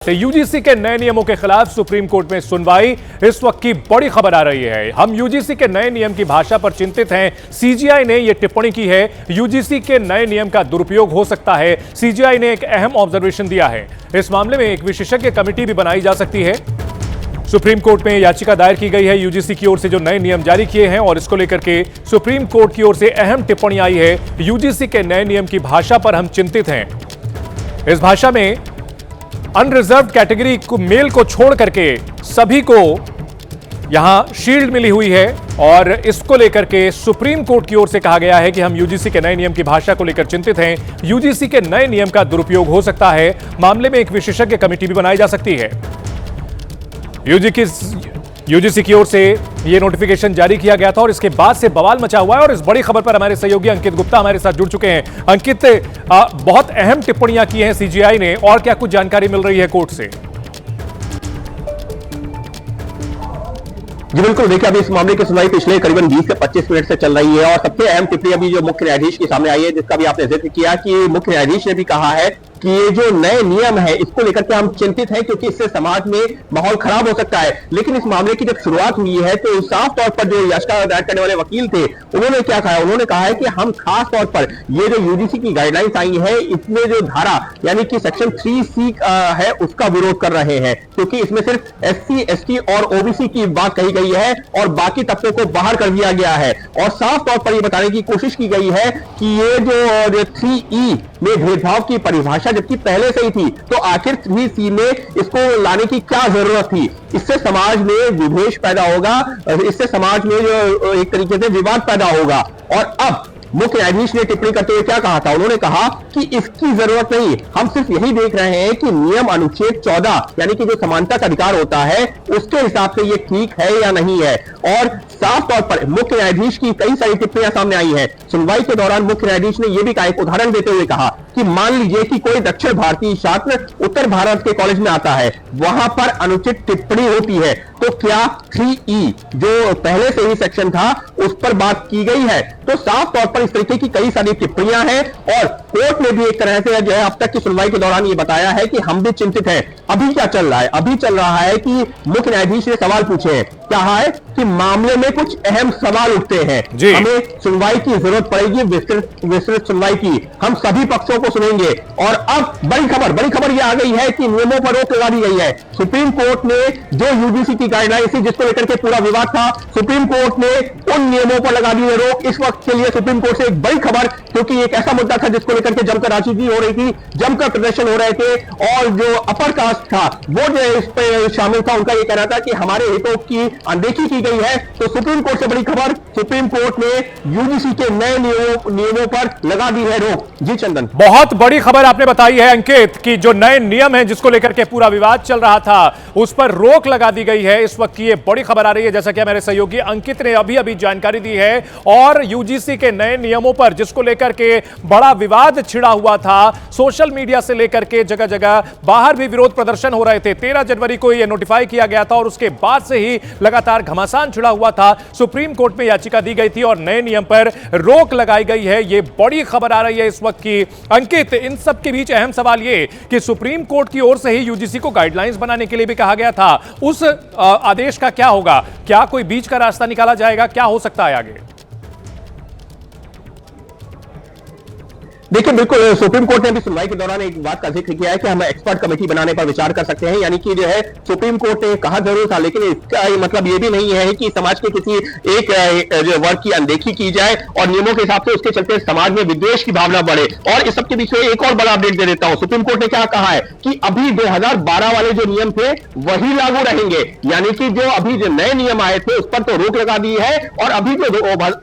तो यूजीसी के नए नियमों के खिलाफ सुप्रीम कोर्ट में सुनवाई। इस वक्त की बड़ी खबर आ रही है। हम यूजीसी के नए नियम की भाषा पर चिंतित हैं। सीजीआई ने यह टिप्पणी की है, यूजीसी के नए नियम का दुरुपयोग हो सकता है। सीजीआई ने एक अहम ऑब्जर्वेशन दिया है। इस मामले में एक विशेषज्ञ कमेटी भी बनाई जा सकती है। सुप्रीम कोर्ट में याचिका दायर की गई है यूजीसी की ओर से जो नए नियम जारी किए हैं, और इसको लेकर के सुप्रीम कोर्ट की ओर से अहम टिप्पणी आई है। यूजीसी के नए नियम की भाषा पर हम चिंतित हैं। इस भाषा में अनरिजर्व कैटेगरी को मेल को छोड़ करके सभी को यहां शील्ड मिली हुई है, और इसको लेकर के सुप्रीम कोर्ट की ओर से कहा गया है कि हम यूजीसी के नए नियम की भाषा को लेकर चिंतित हैं। यूजीसी के नए नियम का दुरुपयोग हो सकता है। मामले में एक विशेषज्ञ कमेटी भी बनाई जा सकती है। यूजीसी की ओर से यह नोटिफिकेशन जारी किया गया था और इसके बाद से बवाल मचा हुआ है। और इस बड़ी खबर पर हमारे सहयोगी अंकित गुप्ता हमारे साथ जुड़ चुके हैं। अंकित, बहुत अहम टिप्पणियां की हैं सीजीआई ने, और क्या कुछ जानकारी मिल रही है कोर्ट से? जी बिल्कुल, देखिए अभी इस मामले की सुनवाई पिछले करीबन 20 से 25 मिनट से चल रही है, और सबसे अहम टिप्पणी अभी जो मुख्य न्यायाधीश के सामने आई है, जिसका भी आपने जिक्र किया कि मुख्य न्यायाधीश ने भी कहा है कि ये जो नए नियम है इसको लेकर के हम चिंतित हैं, क्योंकि इससे समाज में माहौल खराब हो सकता है। लेकिन इस मामले की जब शुरुआत हुई है तो साफ तौर पर जो याचिका दायर करने वाले वकील थे, उन्होंने क्या कहा? उन्होंने कहा है कि हम खास तौर पर ये जो यूजीसी की गाइडलाइंस आई है, इसमें जो धारा यानी कि सेक्शन 3C है उसका विरोध कर रहे हैं, क्योंकि इसमें सिर्फ SC, ST और OBC की बात कही गई है और बाकी तबकों को बाहर कर दिया गया है। और साफ तौर पर यह बताने की कोशिश की गई है कि ये जो 3E में भेदभाव की परिभाषा जबकि पहले से ही थी, तो आखिर 3C में इसको लाने की क्या जरूरत थी? इससे समाज में विभेद पैदा होगा, इससे समाज में जो एक तरीके से विवाद पैदा होगा। और अब मुख्य न्यायाधीश ने टिप्पणी करते हुए क्या कहा था? उन्होंने कहा कि इसकी जरूरत नहीं, हम सिर्फ यही देख रहे हैं कि नियम अनुच्छेद 14 यानी कि जो समानता का अधिकार होता है उसके हिसाब से ये ठीक है या नहीं है। और साफ तौर पर मुख्य न्यायाधीश की कई सारी टिप्पणियां सामने आई हैं। सुनवाई के दौरान मुख्य न्यायाधीश ने यह भी कहा, एक उदाहरण देते हुए कहा कि मान लीजिए कि कोई दक्षिण भारतीय छात्र उत्तर भारत के कॉलेज में आता है, वहां पर अनुचित टिप्पणी होती है, तो क्या 3E जो पहले से ही सेक्शन था उस पर बात की गई है? तो साफ तौर पर इस तरीके की कई सारी टिप्पणियां हैं, और कोर्ट ने भी एक तरह से जो है अब तक की सुनवाई के दौरान ये बताया है कि हम भी चिंतित हैं। अभी क्या चल रहा है? अभी चल रहा है कि मुख्य न्यायाधीश ने सवाल पूछे हैं, क्या है कि मामले में कुछ अहम सवाल उठते हैं, हमें सुनवाई की जरूरत पड़ेगी, विस्तृत सुनवाई की, हम सभी पक्षों को सुनेंगे। और अब बड़ी खबर यह आ गई है कि नियमों पर रोक लगा दी गई है। सुप्रीम कोर्ट ने जो यूजीसी की गाइडलाइंस थी जिसको लेकर के पूरा विवाद था, सुप्रीम कोर्ट ने उन नियमों पर लगा दी है रोक। इस वक्त के लिए सुप्रीम कोर्ट से एक बड़ी खबर, क्योंकि एक ऐसा मुद्दा था जिसको लेकर के जमकर राजनीति हो रही थी, जमकर प्रदर्शन हो रहे थे, और जो अपर कास्ट था वो जो इस पर शामिल था, उनका यह कहना था कि हमारे हितों की अनदेखी की गई है। तो सुप्रीम कोर्ट से बड़ी खबर, सुप्रीम कोर्ट ने यूजीसी के नए नियमों पर लगा दी है रोक। जी चंदन, बहुत बड़ी खबर आपने बताई है अंकित कि जो नए नियम हैं जिसको लेकर के पूरा विवाद चल रहा था उस पर रोक लगा दी गई है। इस वक्त की ये बड़ी खबर आ रही है, जैसा कि मेरे सहयोगी अंकित ने अभी जानकारी दी है। और यूजीसी के नए नियमों पर जिसको लेकर के बड़ा विवाद छिड़ा हुआ था, सोशल मीडिया से लेकर के जगह जगह बाहर भी विरोध प्रदर्शन हो रहे थे। 13 जनवरी को यह नोटिफाई किया गया था और उसके बाद से ही लगातार घमासान छिड़ा हुआ था। सुप्रीम कोर्ट में याचिका दी गई थी और नए नियम पर रोक लगाई गई है। यह बड़ी खबर आ रही है इस वक्त की। अंकित, इन सब के बीच अहम सवाल यह कि सुप्रीम कोर्ट की ओर से ही यूजीसी को गाइडलाइंस बनाने के लिए भी कहा गया था, उस आदेश का क्या होगा? क्या कोई बीच का रास्ता निकाला जाएगा? क्या हो सकता है आगे? देखिए बिल्कुल, सुप्रीम कोर्ट ने भी सुनवाई के दौरान एक बात का जिक्र किया है कि हम एक्सपर्ट कमेटी बनाने पर विचार कर सकते हैं। यानी कि जो है सुप्रीम कोर्ट ने कहा जरूर था, लेकिन इसका मतलब ये भी नहीं है कि समाज के किसी एक जो वर्ग की अनदेखी की जाए और नियमों के हिसाब से उसके चलते समाज में विद्वेष की भावना बढ़े। और इस सबके बीच में एक और बड़ा अपडेट दे देता हूं। सुप्रीम कोर्ट ने क्या कहा है कि अभी 2012 वाले जो नियम थे वही लागू रहेंगे, यानी कि जो अभी जो नए नियम आए थे उस पर तो रोक लगा दी है, और अभी जो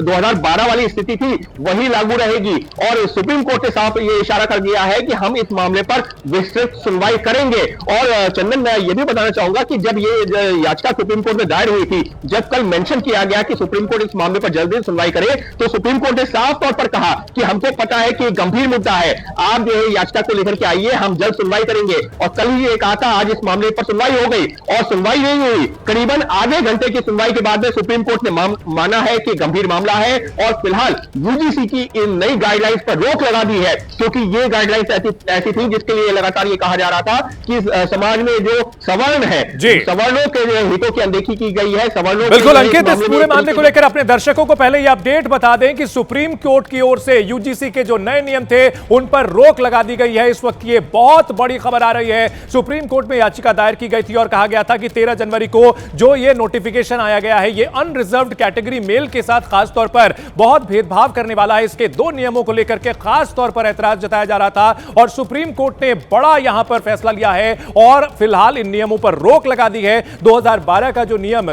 2012 वाली स्थिति थी वही लागू रहेगी। और सुप्रीम कोर्ट ने साफ ये इशारा कर दिया है कि हम इस मामले पर विस्तृत सुनवाई करेंगे। और चंदन, मैं ये भी बताना चाहूंगा कि जब ये याचिका सुप्रीम कोर्ट में दायर हुई थी, जब कल मेंशन किया गया कि सुप्रीम कोर्ट इस मामले पर जल्दी सुनवाई करे, तो सुप्रीम कोर्ट ने साफ तौर पर कहा कि हमको पता है कि गंभीर मुद्दा है, आप जो है याचिका को लेकर के आइए, हम जल्द सुनवाई करेंगे। और कल ही ये कहा था, आज इस मामले पर सुनवाई हो गई, और सुनवाई नहीं हुई। करीबन आधे घंटे की सुनवाई के बाद में सुप्रीम कोर्ट ने माना है कि गंभीर मामला है, और फिलहाल यूजीसी की इन नई गाइडलाइंस पर रोक लगा दी है, क्योंकि ये गाइडलाइंस ऐसी थी जिसके लिए लगातार ये कहा जा रहा था कि समाज में जो सवर्ण है, सवर्णों के हितों की अनदेखी की गई है। सवर्णों बिल्कुल अंकित, इस पूरे मामले को लेकर अपने दर्शकों को पहले ये अपडेट बता दें कि सुप्रीम कोर्ट की ओर से यूजीसी के जो नए नियम थे उन पर रोक लगा दी गई है। इस वक्त ये बहुत बड़ी खबर आ रही है। सुप्रीम कोर्ट में याचिका दायर की गई थी और कहा गया था कि 13 जनवरी को जो ये नोटिफिकेशन आया गया है, ये अनरिजर्व्ड कैटेगरी मेल के साथ खासतौर पर बहुत भेदभाव करने वाला है। इसके दो नियमों को लेकर के खास तौर पर ऐतराज जताया जा रहा था और सुप्रीम कोर्ट ने बड़ा यहां पर फैसला लिया है और फिलहाल इन नियमों पर रोक लगा दी है। 2012 का जो नियम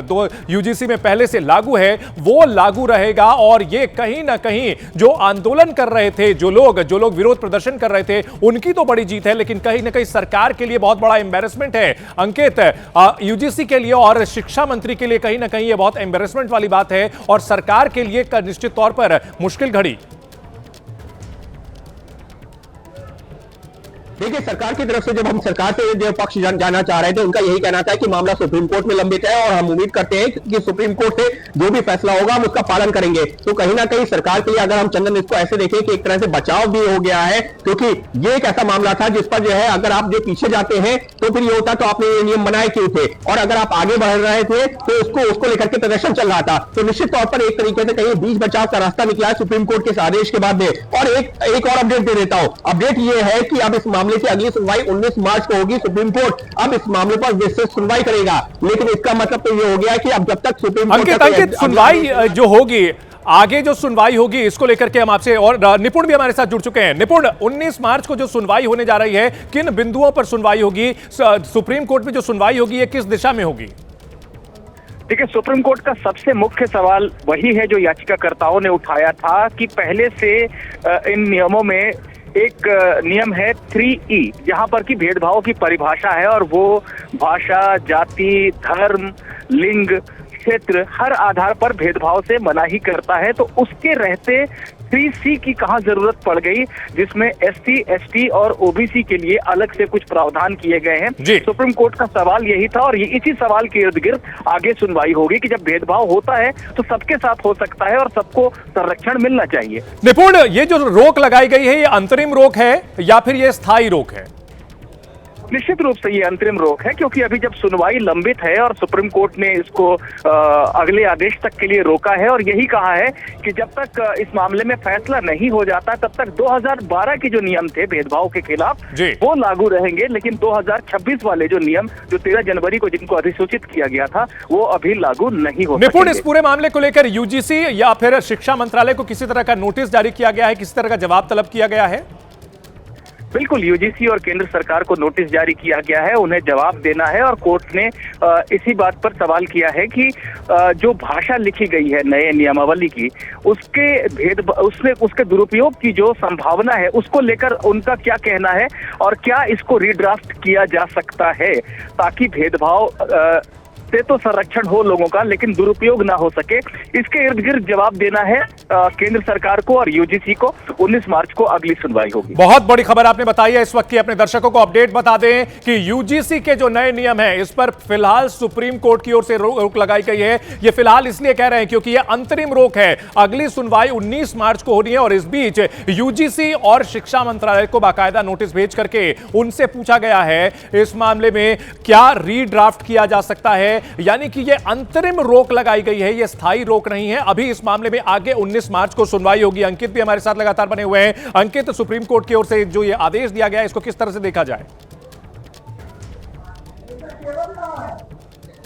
यूजीसी में पहले से लागू है वो लागू रहेगा और ये कहीं ना कहीं जो आंदोलन कर रहे थे, जो लोग विरोध प्रदर्शन कर रहे थे, उनकी तो बड़ी जीत है, लेकिन कहीं ना कहीं सरकार के लिए बहुत बड़ा एम्बैरेसमेंट है। अंकित, यूजीसी के लिए और शिक्षा मंत्री के लिए कहीं ना कहीं ये बहुत एम्बैरेसमेंट वाली बात है और सरकार के लिए निश्चित तौर पर मुश्किल घड़ी। देखिए, सरकार की तरफ से जब हम सरकार से जो पक्ष जानना चाह रहे थे, उनका यही कहना था कि मामला सुप्रीम कोर्ट में लंबित है और हम उम्मीद करते हैं कि सुप्रीम कोर्ट से जो भी फैसला होगा हम उसका पालन करेंगे। तो कहीं ना कहीं सरकार के लिए अगर हम चंदन इसको ऐसे देखें कि एक तरह से बचाव भी हो गया है, क्योंकि ये एक ऐसा मामला था जिस पर जो है अगर आप जो पीछे जाते हैं तो फिर ये होता तो आपने ये नियम बनाए क्यों थे, और अगर आप आगे बढ़ रहे थे तो उसको लेकर के प्रदर्शन चल रहा था। तो निश्चित तौर पर एक तरीके से कहीं बीच बचाव का रास्ता निकला है सुप्रीम कोर्ट के इस आदेश के बाद में। और एक और अपडेट दे देता हूं। अपडेट ये है कि अब इस मामले की अगली सुनवाई 19 मार्च को होगी। सुप्रीम कोर्ट अब इस मामले पर विस्तृत सुनवाई करेगा, लेकिन इसका मतलब तो ये हो गया कि अब जब तक सुप्रीम कोर्ट अंकित सुनवाई जो होगी, आगे जो सुनवाई होगी, इसको लेकर के हम आपसे और निपुण भी हमारे साथ जुड़ चुके हैं। निपुण, 19 मार्च को जो सुनवाई होने जा रही है, किन बिंदुओं पर सुनवाई होगी? सुप्रीम कोर्ट में जो सुनवाई होगी ये किस दिशा में होगी? देखिए, सुप्रीम कोर्ट का सबसे मुख्य सवाल वही है जो याचिकाकर्ताओं ने उठाया था कि पहले से इन नियमों में एक नियम है 3E, जहां पर की भेदभाव की परिभाषा है और वो भाषा, जाति, धर्म, लिंग, क्षेत्र हर आधार पर भेदभाव से मनाही करता है। तो उसके रहते 3C की कहां जरूरत पड़ गई, जिसमें SC, ST और OBC के लिए अलग से कुछ प्रावधान किए गए हैं। सुप्रीम कोर्ट का सवाल यही था और इसी सवाल के इर्द गिर्द आगे सुनवाई होगी कि जब भेदभाव होता है तो सबके साथ हो सकता है और सबको संरक्षण मिलना चाहिए। निपुण, ये जो रोक लगाई गई है, ये अंतरिम रोक है या फिर ये स्थायी रोक है? निश्चित रूप से ये अंतरिम रोक है, क्योंकि अभी जब सुनवाई लंबित है और सुप्रीम कोर्ट ने इसको अगले आदेश तक के लिए रोका है और यही कहा है कि जब तक इस मामले में फैसला नहीं हो जाता तब तक 2012 के जो नियम थे भेदभाव के खिलाफ वो लागू रहेंगे, लेकिन 2026 वाले जो नियम जो 13 जनवरी को जिनको अधिसूचित किया गया था वो अभी लागू नहीं हो निपुण, इस पूरे मामले को लेकर यूजीसी या फिर शिक्षा मंत्रालय को किसी तरह का नोटिस जारी किया गया है, किसी तरह का जवाब तलब किया गया है? बिल्कुल, यूजीसी और केंद्र सरकार को नोटिस जारी किया गया है, उन्हें जवाब देना है और कोर्ट ने इसी बात पर सवाल किया है कि जो भाषा लिखी गई है नए नियमावली की, उसके दुरुपयोग की जो संभावना है उसको लेकर उनका क्या कहना है और क्या इसको रीड्राफ्ट किया जा सकता है ताकि भेदभाव से तो संरक्षण हो लोगों का लेकिन दुरुपयोग ना हो सके। इसके इर्द गिर्द जवाब देना है केंद्र सरकार को और यूजीसी को। 19 मार्च को अगली सुनवाई होगी। बहुत बड़ी खबर आपने बताई है इस वक्त की। अपने दर्शकों को अपडेट बता दें कि यूजीसी के जो नए नियम हैं इस पर फिलहाल सुप्रीम कोर्ट की ओर से रोक लगाई गई है। ये फिलहाल इसलिए कह रहे हैं क्योंकि ये अंतरिम रोक है। अगली सुनवाई 19 मार्च को होनी है और इस बीच यूजीसी और शिक्षा मंत्रालय को बाकायदा नोटिस भेज करके उनसे पूछा गया है इस मामले में क्या रीड्राफ्ट किया जा सकता है, यानी कि ये अंतरिम रोक लगाई गई है, ये स्थायी रोक नहीं है। अभी इस मामले में आगे 19 मार्च को सुनवाई होगी। अंकित भी हमारे साथ लगातार बने हुए हैं। अंकित, सुप्रीम कोर्ट की ओर से जो ये आदेश दिया गया है इसको किस तरह से देखा जाए?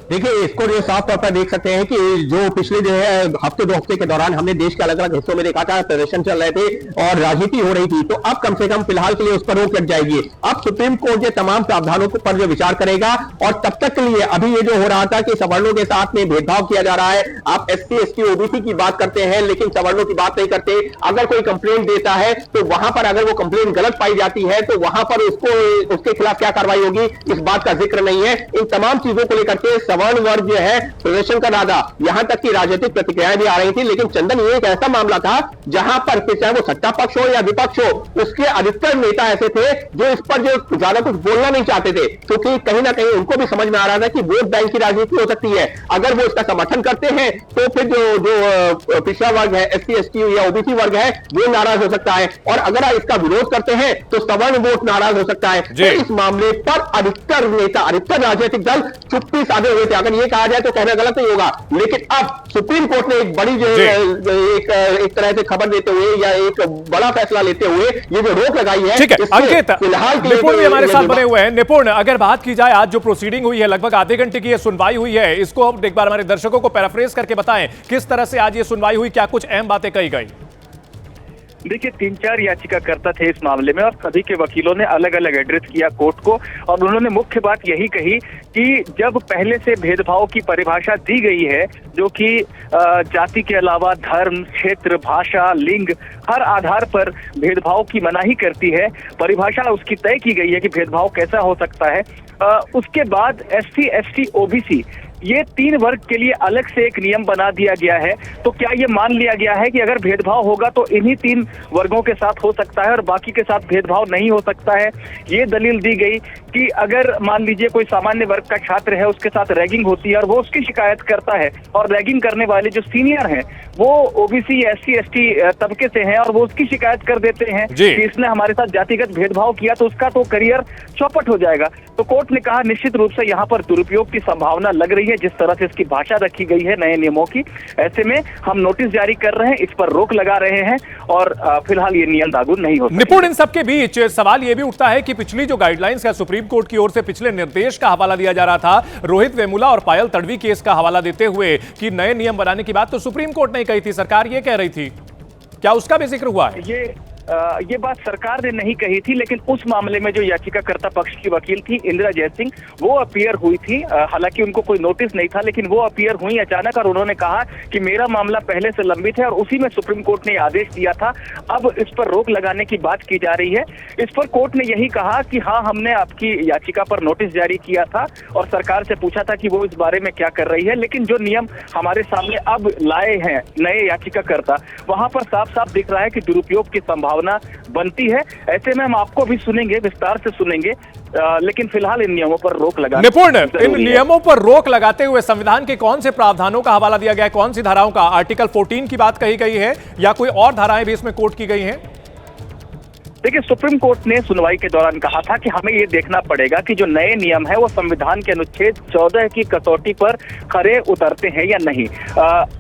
देखिए, इसको जो साफ तौर पर देख सकते हैं कि जो पिछले जो है हफ्ते 2 हफ्ते के दौरान हमने देश के अलग अलग हिस्सों में देखा था, प्रदर्शन चल रहे थे और राजनीति हो रही थी, तो अब कम से कम फिलहाल के लिए उस पर रोक लग जाएगी। अब सुप्रीम कोर्ट ये तमाम प्रावधानों पर जो विचार करेगा और तब तक के लिए अभी ये जो हो रहा था कि सवर्णों के साथ में भेदभाव किया जा रहा है, आप SC, ST, OBC की बात करते हैं लेकिन सवर्णों की बात नहीं करते। अगर कोई कंप्लेंट देता है तो वहां पर अगर वो कंप्लेंट गलत पाई जाती है तो वहां पर उसके खिलाफ क्या कार्रवाई होगी, इस बात का जिक्र नहीं है। इन तमाम चीजों को लेकर के सवर्ण वर्ग जो है प्रदर्शन कर रहा था। यहां तक की राजनीतिक प्रतिक्रियाएं भी आ रही थी, लेकिन चंदन ये एक ऐसा मामला था जहां पर चाहे वो सत्ता पक्ष हो या विपक्ष हो, उसके अधिकतर नेता ऐसे थे जो इस पर जो ज्यादा कुछ बोलना नहीं चाहते थे, क्योंकि कहीं ना कहीं उनको भी समझ में आ रहा था कि वोट बैंक की राजनीति हो सकती है। अगर वो इसका समर्थन करते हैं तो फिर जो पिछड़ा वर्ग है, एससी एसटी या ओबीसी वर्ग है, वो नाराज हो सकता है, और अगर इसका विरोध करते हैं तो सवर्ण वोट नाराज हो सकता है। तो इस मामले पर अधिकतर नेता, अधिकतर राजनीतिक दल चुप्पी साधे हुए थे। अगर ये कहा जाए तो कहना गलत नहीं होगा, लेकिन अब सुप्रीम कोर्ट ने एक बड़ी जो एक तरह से खबर देते हुए या एक बड़ा फैसला लेते हुए ये जो रोक लगाई है। ठीक है अंकित, निपुण भी हमारे साथ बने हुए हैं। निपुण, अगर बात की जाए आज जो प्रोसीडिंग हुई है, लगभग आधे घंटे की ये सुनवाई हुई है, इसको एक बार हमारे दर्शकों को पैराफ्रेज करके बताएं किस तरह से आज ये सुनवाई हुई, क्या कुछ अहम बातें कही गई? देखिए 3-4 याचिकाकर्ता थे इस मामले में और सभी के वकीलों ने अलग अलग एड्रेस किया कोर्ट को, और उन्होंने मुख्य बात यही कही कि जब पहले से भेदभाव की परिभाषा दी गई है, जो कि जाति के अलावा धर्म, क्षेत्र, भाषा, लिंग, हर आधार पर भेदभाव की मनाही करती है, परिभाषा उसकी तय की गई है कि भेदभाव कैसा हो सकता है। उसके बाद एससी, एसटी, ओबीसी ये 3 वर्ग के लिए अलग से एक नियम बना दिया गया है। तो क्या ये मान लिया गया है कि अगर भेदभाव होगा तो इन्हीं 3 वर्गों के साथ हो सकता है और बाकी के साथ भेदभाव नहीं हो सकता है? ये दलील दी गई कि अगर मान लीजिए कोई सामान्य वर्ग का छात्र है, उसके साथ रैगिंग होती है और वो उसकी शिकायत करता है, और रैगिंग करने वाले जो सीनियर हैं वो ओबीसी, एससी, एसटी तबके से हैं और वो उसकी शिकायत कर देते हैं कि इसने हमारे साथ जातिगत भेदभाव किया, तो उसका तो करियर चौपट हो जाएगा। तो कोर्ट ने कहा निश्चित रूप से यहाँ पर दुरुपयोग की संभावना लग रही है, जिस तरह से इसकी भाषा रखी गई है नए नियमों की। ऐसे में हम नोटिस जारी कर रहे हैं, इस पर रोक लगा रहे हैं और फिलहाल ये नियम लागू नहीं हो सकते। निपुण, इन सबके बीच सवाल यह भी उठता है कि पिछली जो गाइडलाइंस का सुप्रीम कोर्ट की ओर से पिछले निर्देश का हवाला दिया जा रहा था, रोहित वेमुला और पायल तड़वी केस का हवाला देते हुए कि नए नियम बनाने की बात तो सुप्रीम कोर्ट ने कही थी, सरकार ये कह रही थी, क्या उसका भी जिक्र हुआ है? ये बात सरकार ने नहीं कही थी, लेकिन उस मामले में जो याचिकाकर्ता पक्ष की वकील थी इंदिरा जयसिंह, वो अपीयर हुई थी। हालांकि उनको कोई नोटिस नहीं था, लेकिन वो अपीयर हुई अचानक और उन्होंने कहा कि मेरा मामला पहले से लंबित है और उसी में सुप्रीम कोर्ट ने आदेश दिया था, अब इस पर रोक लगाने की बात की जा रही है। इस पर कोर्ट ने यही कहा कि हाँ, हमने आपकी याचिका पर नोटिस जारी किया था और सरकार से पूछा था कि वो इस बारे में क्या कर रही है, लेकिन जो नियम हमारे सामने अब लाए हैं नए याचिकाकर्ता, वहां पर साफ साफ दिख रहा है कि दुरुपयोग की संभावना बनती है। ऐसे में हम आपको भी सुनेंगे, विस्तार से सुनेंगे, लेकिन फिलहाल इन नियमों पर रोक लगा। निपुण, इन नियमों पर रोक लगाते हुए संविधान के कौन से प्रावधानों का हवाला दिया गया है, कौन सी धाराओं का? आर्टिकल 14 की बात कही गई है या कोई और धाराएं भी इसमें कोट की गई हैं? देखिए, सुप्रीम कोर्ट ने सुनवाई के दौरान कहा था कि हमें ये देखना पड़ेगा कि जो नए नियम है वो संविधान के अनुच्छेद 14 की कसौटी पर खरे उतरते हैं या नहीं।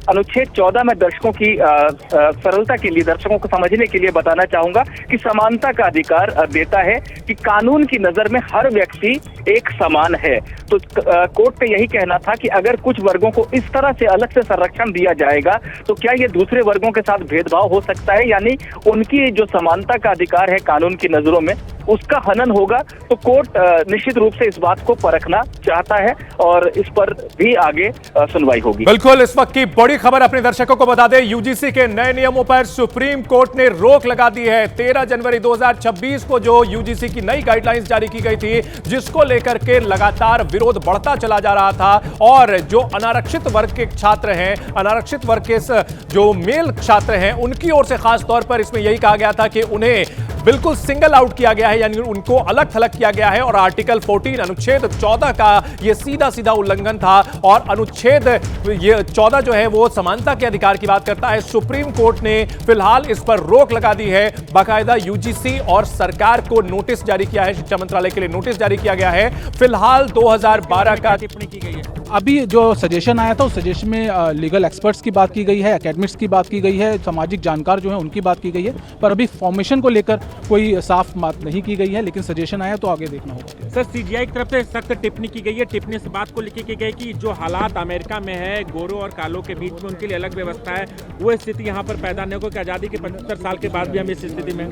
अनुच्छेद 14 में दर्शकों की सरलता के लिए, दर्शकों को समझने के लिए बताना चाहूंगा कि समानता का अधिकार देता है कि कानून की नजर में हर व्यक्ति एक समान है। तो कोर्ट का यही कहना था कि अगर कुछ वर्गों को इस तरह से अलग से संरक्षण दिया जाएगा तो क्या ये दूसरे वर्गों के साथ भेदभाव हो सकता है, यानी उनकी जो समानता का अधिकार है कानून की नजरों में, उसका हनन होगा। तो कोर्ट निश्चित रूप से इस बात को परखना चाहता है और इस पर भी आगे सुनवाई होगी। बिल्कुल, इस वक्त की बड़ी खबर अपने दर्शकों को बता दें, यूजीसी के नए नियमों पर सुप्रीम कोर्ट ने रोक लगा दी है। 13 जनवरी 2026 को जो यूजीसी की नई गाइडलाइंस जारी की गई थी, जिसको लेकर के लगातार विरोध बढ़ता चला जा रहा था, और जो अनारक्षित वर्ग के छात्र हैं, अनारक्षित वर्ग के जो मेल छात्र हैं, उनकी ओर से खास तौर पर इसमें यही कहा गया था कि उन्हें बिल्कुल सिंगल आउट किया गया है, यानी उनको अलग थलग किया गया है। और आर्टिकल 14 अनुच्छेद 14 का ये सीधा सीधा उल्लंघन था, और अनुच्छेद ये 14 जो है वो समानता के अधिकार की बात करता है। सुप्रीम कोर्ट ने फिलहाल इस पर रोक लगा दी है। बाकायदा यूजीसी और सरकार को नोटिस जारी किया है, शिक्षा मंत्रालय के लिए नोटिस जारी किया गया है। फिलहाल 2012 का टिप्पणी की गई है। अभी जो सजेशन आया था उस सजेशन में लीगल एक्सपर्ट्स की बात की गई है, एकेडमिक्स की बात की गई है, सामाजिक जानकार जो है उनकी बात की गई है, पर अभी फॉर्मेशन को लेकर कोई साफ बात नहीं की गई है, लेकिन सजेशन आया तो आगे देखना होगा। सर, सीजीआई की तरफ से सख्त टिप्पणी की गई है। टिप्पणी से बात को लिखी की गई कि जो हालात अमेरिका में है, गोरों और कालों के बीच में उनके लिए अलग व्यवस्था है, वो स्थिति यहाँ पर पैदा नहीं होगी कि आज़ादी के 75 साल के बाद भी हम इस स्थिति में।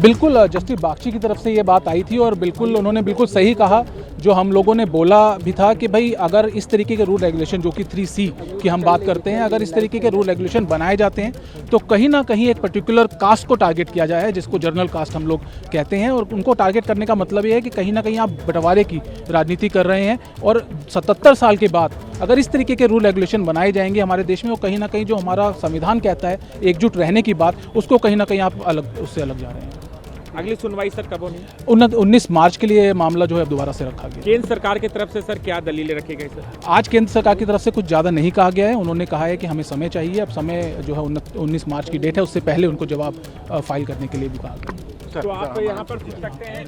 बिल्कुल, जस्टिस बागची की तरफ से ये बात आई थी और बिल्कुल उन्होंने बिल्कुल सही कहा। जो हम लोगों ने बोला भी था कि भाई अगर इस तरीके के रूल रेगुलेशन जो कि 3C की हम बात करते हैं, अगर इस तरीके के रूल रेगुलेशन बनाए जाते हैं तो कहीं ना कहीं एक पर्टिकुलर कास्ट को टारगेट किया जाए है, जिसको जनरल कास्ट हम लोग कहते हैं। और उनको टारगेट करने का मतलब ये है कि कहीं ना कहीं आप बंटवारे की राजनीति कर रहे हैं। और 77 साल के बाद अगर इस तरीके के रूल रेगुलेशन बनाए जाएंगे हमारे देश में, वो कहीं ना कहीं जो हमारा संविधान कहता है एकजुट रहने की बात, उसको कहीं ना कहीं आप उससे अलग जा रहे हैं। अगली सुनवाई सर कब होनी? 19 मार्च के लिए मामला जो है दोबारा से रखा गया। केंद्र सरकार की तरफ से सर क्या दलीलें रखी गई सर? आज केंद्र सरकार की तरफ से कुछ ज़्यादा नहीं कहा गया है। उन्होंने कहा है कि हमें समय चाहिए। अब समय जो है 19 मार्च की डेट है, उससे पहले उनको जवाब फाइल करने के लिए भी कहा गया। तो आप यहाँ पर पूछ सकते हैं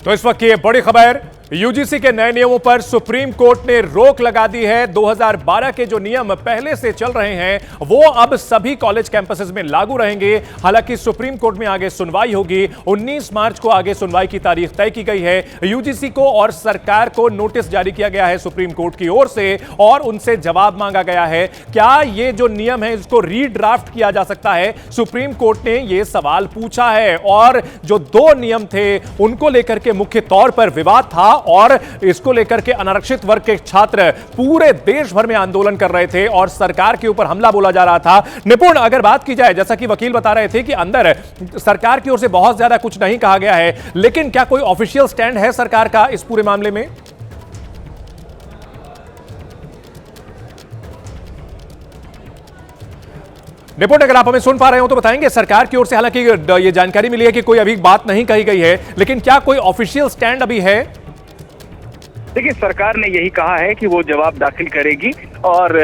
तो इस वक्त की ये बड़ी खबर, यूजीसी के नए नियमों पर सुप्रीम कोर्ट ने रोक लगा दी है। 2012 के जो नियम पहले से चल रहे हैं वो अब सभी कॉलेज कैंपसेस में लागू रहेंगे। हालांकि सुप्रीम कोर्ट में आगे सुनवाई होगी। 19 मार्च को आगे सुनवाई की तारीख तय की गई है। यूजीसी को और सरकार को नोटिस जारी किया गया है सुप्रीम कोर्ट की ओर से और उनसे जवाब मांगा गया है। क्या ये जो नियम है इसको रीड्राफ्ट किया जा सकता है? सुप्रीम कोर्ट ने यह सवाल पूछा है। और जो 2 नियम थे उनको लेकर के मुख्य तौर पर विवाद था और इसको लेकर के अनारक्षित वर्ग के छात्र पूरे देश भर में आंदोलन कर रहे थे और सरकार के ऊपर हमला बोला जा रहा था। निपुण, अगर बात की जाए, जैसा कि वकील बता रहे थे कि अंदर सरकार की ओर से बहुत ज्यादा कुछ नहीं कहा गया है, लेकिन क्या कोई ऑफिशियल स्टैंड है सरकार का इस पूरे मामले में? रिपोर्ट अगर आप हमें सुन पा रहे हो तो बताएंगे। सरकार की ओर से हालांकि ये जानकारी मिली है कि कोई अभी बात नहीं कही गई है, लेकिन क्या कोई ऑफिशियल स्टैंड अभी है? देखिए, सरकार ने यही कहा है कि वो जवाब दाखिल करेगी और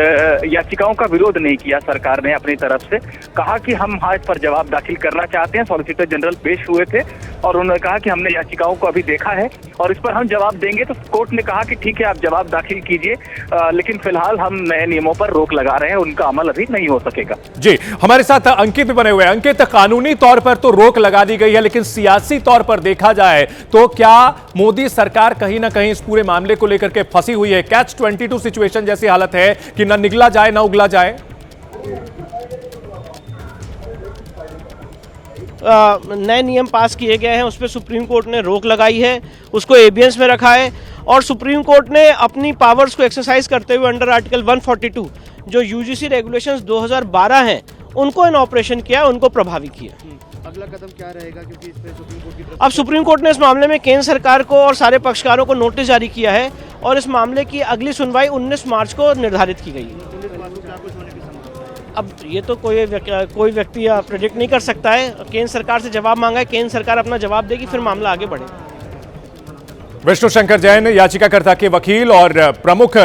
याचिकाओं का विरोध नहीं किया। सरकार ने अपनी तरफ से कहा कि हम इस पर जवाब दाखिल करना चाहते हैं। सॉलिसिटर जनरल पेश हुए थे और उन्होंने कहा कि हमने याचिकाओं को अभी देखा है और इस पर हम जवाब देंगे। तो कोर्ट ने कहा कि ठीक है, आप जवाब दाखिल कीजिए, लेकिन फिलहाल हम नए नियमों पर रोक लगा रहे हैं, उनका अमल अभी नहीं हो सकेगा। जी, हमारे साथ अंकित भी बने हुए हैं। अंकित, कानूनी तौर पर तो रोक लगा दी गई है, लेकिन सियासी तौर पर देखा जाए तो क्या मोदी सरकार कहीं ना कहीं इस पूरे मामले को लेकर के फंसी हुई है? कैच 22 सिचुएशन जैसी हालत है कि ना निगला जाए ना उगला जाए। नए नियम पास किए गए हैं, उस पर सुप्रीम कोर्ट ने रोक लगाई है, उसको एबियंस में रखा है और सुप्रीम कोर्ट ने अपनी पावर्स को एक्सरसाइज करते हुए अंडर आर्टिकल 142 जो यूजीसी रेगुलेशंस 2012 हैं उनको इन ऑपरेशन किया, उनको प्रभावी किया। अगला कदम क्या रहेगा, क्योंकि इस पे सुप्रीम कोर्ट की तरफ अब सुप्रीम कोर्ट ने इस मामले में केंद्र सरकार को और सारे पक्षकारों को नोटिस जारी किया है और इस मामले की अगली सुनवाई 19 मार्च को निर्धारित की गई है। अब ये तो कोई व्यक्ति प्रेडिक्ट नहीं कर सकता है। केंद्र सरकार से जवाब मांगा है, केंद्र सरकार अपना जवाब देगी, फिर मामला आगे बढ़ेगा। विष्णु शंकर जैन याचिकाकर्ता के वकील और प्रमुख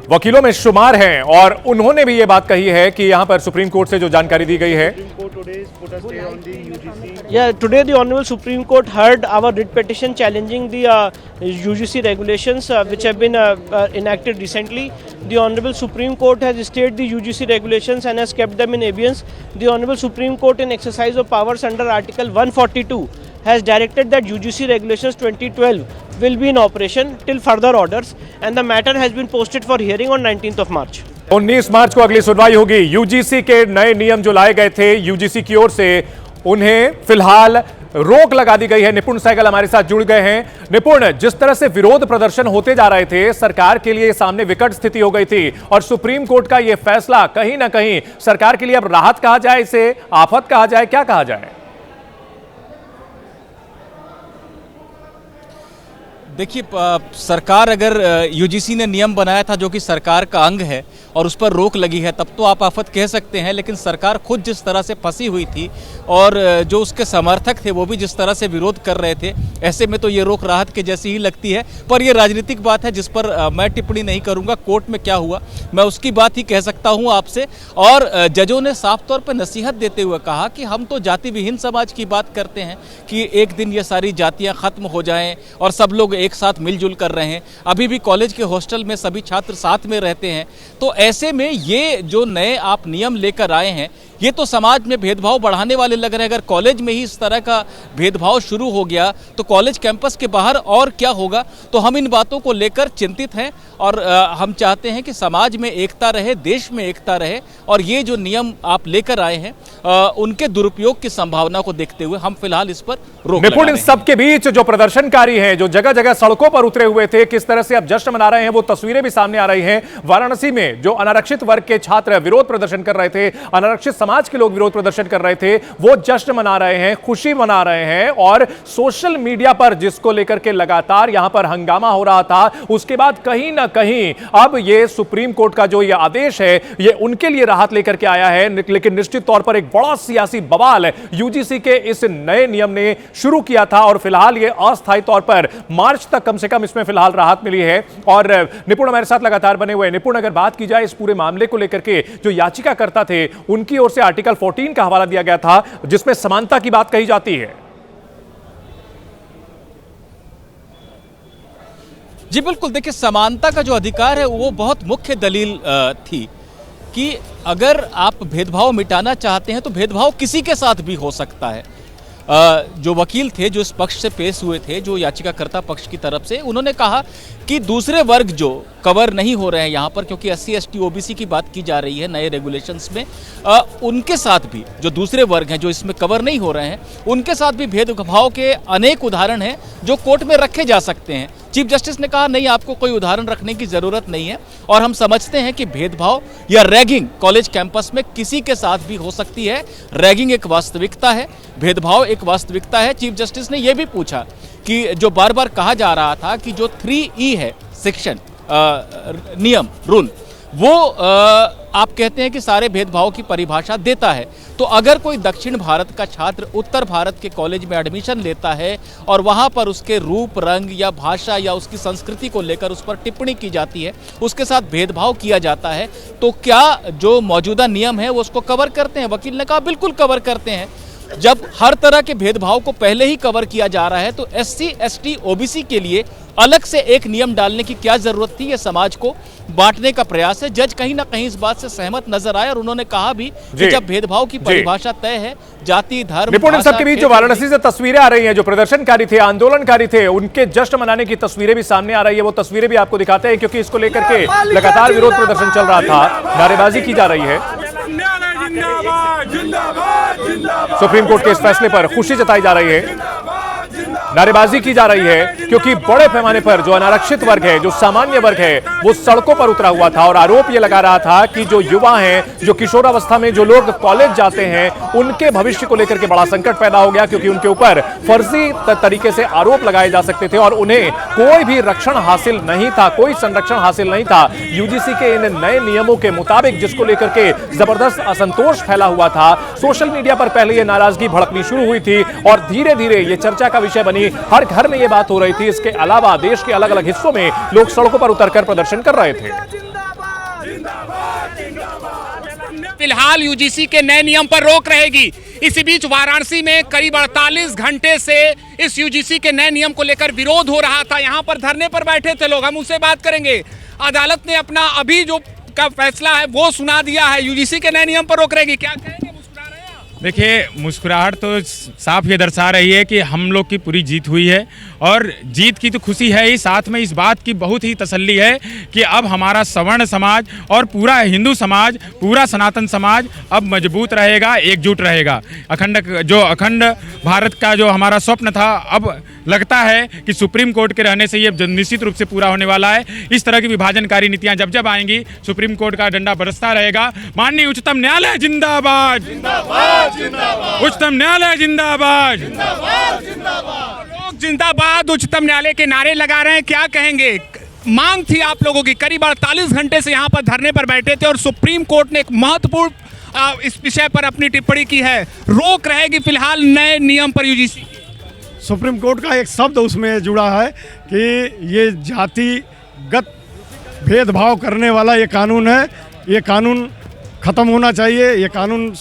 वकीलों में शुमार हैं और उन्होंने भी ये बात कही है कि यहां पर सुप्रीम कोर्ट से जो जानकारी दी गई है। Yeah, today the Honorable Supreme Court heard our writ petition challenging the UGC regulations which have been enacted recently. The Honorable Supreme Court has stayed the UGC regulations and has kept them in abeyance. The Honorable Supreme Court, in exercise of powers under Article 142, has directed that UGC regulations 2012 will be in operation till further orders, and the matter has been posted for hearing on 19th of March. 19 मार्च को अगली सुनवाई होगी। UGC के नए नियम जो लाए गए थे यूजीसी की ओर से, उन्हें फिलहाल रोक लगा दी गई है। निपुण सहगल हमारे साथ जुड़ गए हैं। निपुण, जिस तरह से विरोध प्रदर्शन होते जा रहे थे, सरकार के लिए सामने विकट स्थिति हो गई थी और सुप्रीम कोर्ट का यह फैसला कहीं ना कहीं सरकार के लिए अब राहत कहा जाए, इसे आफत कहा जाए, क्या कहा जाए? देखिए, सरकार अगर यूजीसी ने नियम बनाया था जो कि सरकार का अंग है और उस पर रोक लगी है, तब तो आप आफत कह सकते हैं। लेकिन सरकार खुद जिस तरह से फंसी हुई थी और जो उसके समर्थक थे वो भी जिस तरह से विरोध कर रहे थे, ऐसे में तो ये रोक राहत के जैसी ही लगती है। पर ये राजनीतिक बात है जिस पर मैं टिप्पणी नहीं करूंगा। कोर्ट में क्या हुआ मैं उसकी बात ही कह सकता हूं आपसे। और जजों ने साफ तौर पर नसीहत देते हुए कहा कि हम तो जाति विहीन समाज की बात करते हैं कि एक दिन ये सारी जातियां खत्म हो जाएं और सब लोग एक साथ मिलजुल कर रहे हैं। अभी भी कॉलेज के हॉस्टल में सभी छात्र साथ में रहते हैं। तो ऐसे में ये जो नए आप नियम लेकर आए हैं, ये तो समाज में भेदभाव बढ़ाने वाले लग रहे हैं। अगर कॉलेज में ही इस तरह का भेदभाव शुरू हो गया तो कॉलेज कैंपस के बाहर और क्या होगा। तो हम इन बातों को लेकर चिंतित हैं और हम चाहते हैं कि समाज में एकता रहे, देश में एकता रहे। और ये जो नियम आप लेकर आए हैं उनके दुरुपयोग की संभावना को देखते हुए हम फिलहाल इस पर रोक लगा निपुण, रहे इन हैं। सबके बीच जो प्रदर्शनकारी हैं, जो जगह जगह सड़कों पर उतरे हुए थे, किस तरह से अब जश्न मना रहे हैं, वो तस्वीरें भी सामने आ रही हैं। वाराणसी में जो अनारक्षित वर्ग के छात्र विरोध प्रदर्शन कर रहे थे, अनारक्षित समाज के लोग विरोध प्रदर्शन कर रहे थे, वो जश्न मना रहे हैं, खुशी मना रहे हैं। और सोशल मीडिया पर जिसको लेकर के लगातार यहां पर हंगामा हो रहा था, उसके बाद कहीं ना कहीं अब ये सुप्रीम कोर्ट का जो ये आदेश है, ये उनके लिए राहत लेकर के आया है। लेकिन निश्चित तौर पर एक बड़ा सियासी बवाल यूजीसी के इस नए नियम ने शुरू किया था और फिलहाल ये अस्थायी तौर पर मार्च तक कम से कम इसमें फिलहाल राहत मिली है। और निपुण हमारे साथ लगातार बने हुए। निपुण, अगर बात की जाए इस पूरे मामले को लेकर के, जो याचिकाकर्ता थे उनकी ओर से आर्टिकल 14 का हवाला दिया गया था, जिसमें समानता की बात कही जाती है। जी बिल्कुल, देखिए समानता का जो अधिकार है वो बहुत मुख्य दलील थी कि अगर आप भेदभाव मिटाना चाहते हैं तो भेदभाव किसी के साथ भी हो सकता है। जो वकील थे जो इस पक्ष से पेश हुए थे, जो याचिकाकर्ता पक्ष की तरफ से, उन्होंने कहा कि दूसरे वर्ग जो कवर नहीं हो रहे हैं यहाँ पर, क्योंकि SC ST OBC की बात की जा रही है नए रेगुलेशंस में, उनके साथ भी जो दूसरे वर्ग हैं जो इसमें कवर नहीं हो रहे हैं, उनके साथ भी भेदभाव के अनेक उदाहरण हैं जो कोर्ट में रखे जा सकते हैं। चीफ जस्टिस ने कहा नहीं, आपको कोई उदाहरण रखने की जरूरत नहीं है और हम समझते हैं कि भेदभाव या रैगिंग कॉलेज कैंपस में किसी के साथ भी हो सकती है। रैगिंग एक वास्तविकता है, भेदभाव एक वास्तविकता है। चीफ जस्टिस ने यह भी पूछा कि जो बार बार कहा जा रहा था कि जो 3E है सेक्शन नियम रूल, वो आप कहते हैं कि सारे भेदभाव की परिभाषा देता है, तो अगर कोई दक्षिण भारत का छात्र उत्तर भारत के कॉलेज में एडमिशन लेता है और वहाँ पर उसके रूप रंग या भाषा या उसकी संस्कृति को लेकर उस पर टिप्पणी की जाती है, उसके साथ भेदभाव किया जाता है, तो क्या जो मौजूदा नियम है वो उसको कवर करते हैं? वकील ने कहा बिल्कुल कवर करते हैं। जब हर तरह के भेदभाव को पहले ही कवर किया जा रहा है तो SC ST OBC के लिए अलग से एक नियम डालने की क्या जरूरत थी? ये समाज को बांटने का प्रयास है। जज कहीं ना कहीं इस बात से सहमत नजर आए और उन्होंने कहा भी कि जब भेदभाव की परिभाषा तय है, जाति धर्म, निपुण, इन सबके बीच जो वाराणसी से तस्वीरें आ रही हैं, जो प्रदर्शनकारी थे, आंदोलनकारी थे, उनके जश्न मनाने की तस्वीरें भी सामने आ रही है। वो तस्वीरें भी आपको दिखाते हैं क्योंकि इसको लेकर के लगातार विरोध प्रदर्शन चल रहा था, नारेबाजी की जा रही है। सुप्रीम कोर्ट के इस फैसले पर खुशी जताई जा रही है, नारेबाजी की जा रही है, क्योंकि बड़े पैमाने पर जो अनारक्षित वर्ग है, जो सामान्य वर्ग है, वो सड़कों पर उतरा हुआ था और आरोप ये लगा रहा था कि जो युवा हैं, जो किशोरावस्था में जो लोग कॉलेज जाते हैं, उनके भविष्य को लेकर के बड़ा संकट पैदा हो गया, क्योंकि उनके ऊपर फर्जी तरीके से आरोप लगाए जा सकते थे और उन्हें कोई भी रक्षण हासिल नहीं था, कोई संरक्षण हासिल नहीं था। यूजीसी के इन नए नियमों के मुताबिक, जिसको लेकर के जबरदस्त असंतोष फैला हुआ था, सोशल मीडिया पर पहले ये नाराजगी भड़कनी शुरू हुई थी और धीरे धीरे ये चर्चा का विषय बनी, हर घर में ये बात हो रही थी। इसके अलावा देश के अलग अलग हिस्सों में लोग सड़कों पर उतरकर प्रदर्शन कर रहे थे। फिलहाल यूजीसी के नए नियम पर रोक रहेगी। इसी बीच वाराणसी में करीब 48 घंटे से इस यूजीसी के नए नियम को लेकर विरोध हो रहा था। यहाँ पर धरने पर बैठे थे लोग, हम उससे बात करेंगे। अदालत ने अपना अभी जो का फैसला है वो सुना दिया है, यूजीसी के नए नियम पर रोक रहेगी। क्या कहेंगे? देखिए, मुस्कुराहट तो साफ ये दर्शा रही है कि हम लोग की पूरी जीत हुई है और जीत की तो खुशी है ही, साथ में इस बात की बहुत ही तसल्ली है कि अब हमारा सवर्ण समाज और पूरा हिंदू समाज, पूरा सनातन समाज अब मजबूत रहेगा, एकजुट रहेगा। अखंड भारत का जो हमारा स्वप्न था, अब लगता है कि सुप्रीम कोर्ट के रहने से ये निश्चित रूप से पूरा होने वाला है। इस तरह की विभाजनकारी नीतियां जब जब आएंगी, सुप्रीम कोर्ट का डंडा बरसता रहेगा। माननीय उच्चतम न्यायालय जिंदाबाद, उच्चतम न्यायालय जिंदाबाद, लोग जिंदाबाद उच्चतम न्यायालय के नारे लगा रहे हैं। क्या कहेंगे? मांग थी आप लोगों की, करीब 48 घंटे से यहाँ पर धरने पर बैठे थे और सुप्रीम कोर्ट ने एक महत्वपूर्ण इस विषय पर अपनी टिप्पणी की है। रोक रहेगी फिलहाल नए नियम पर यूजीसी। सुप्रीम कोर्ट का एक शब्द उसमें जुड़ा है कि ये जातिगत भेदभाव करने वाला ये कानून है, ये कानून ख़त्म होना चाहिए, ये कानून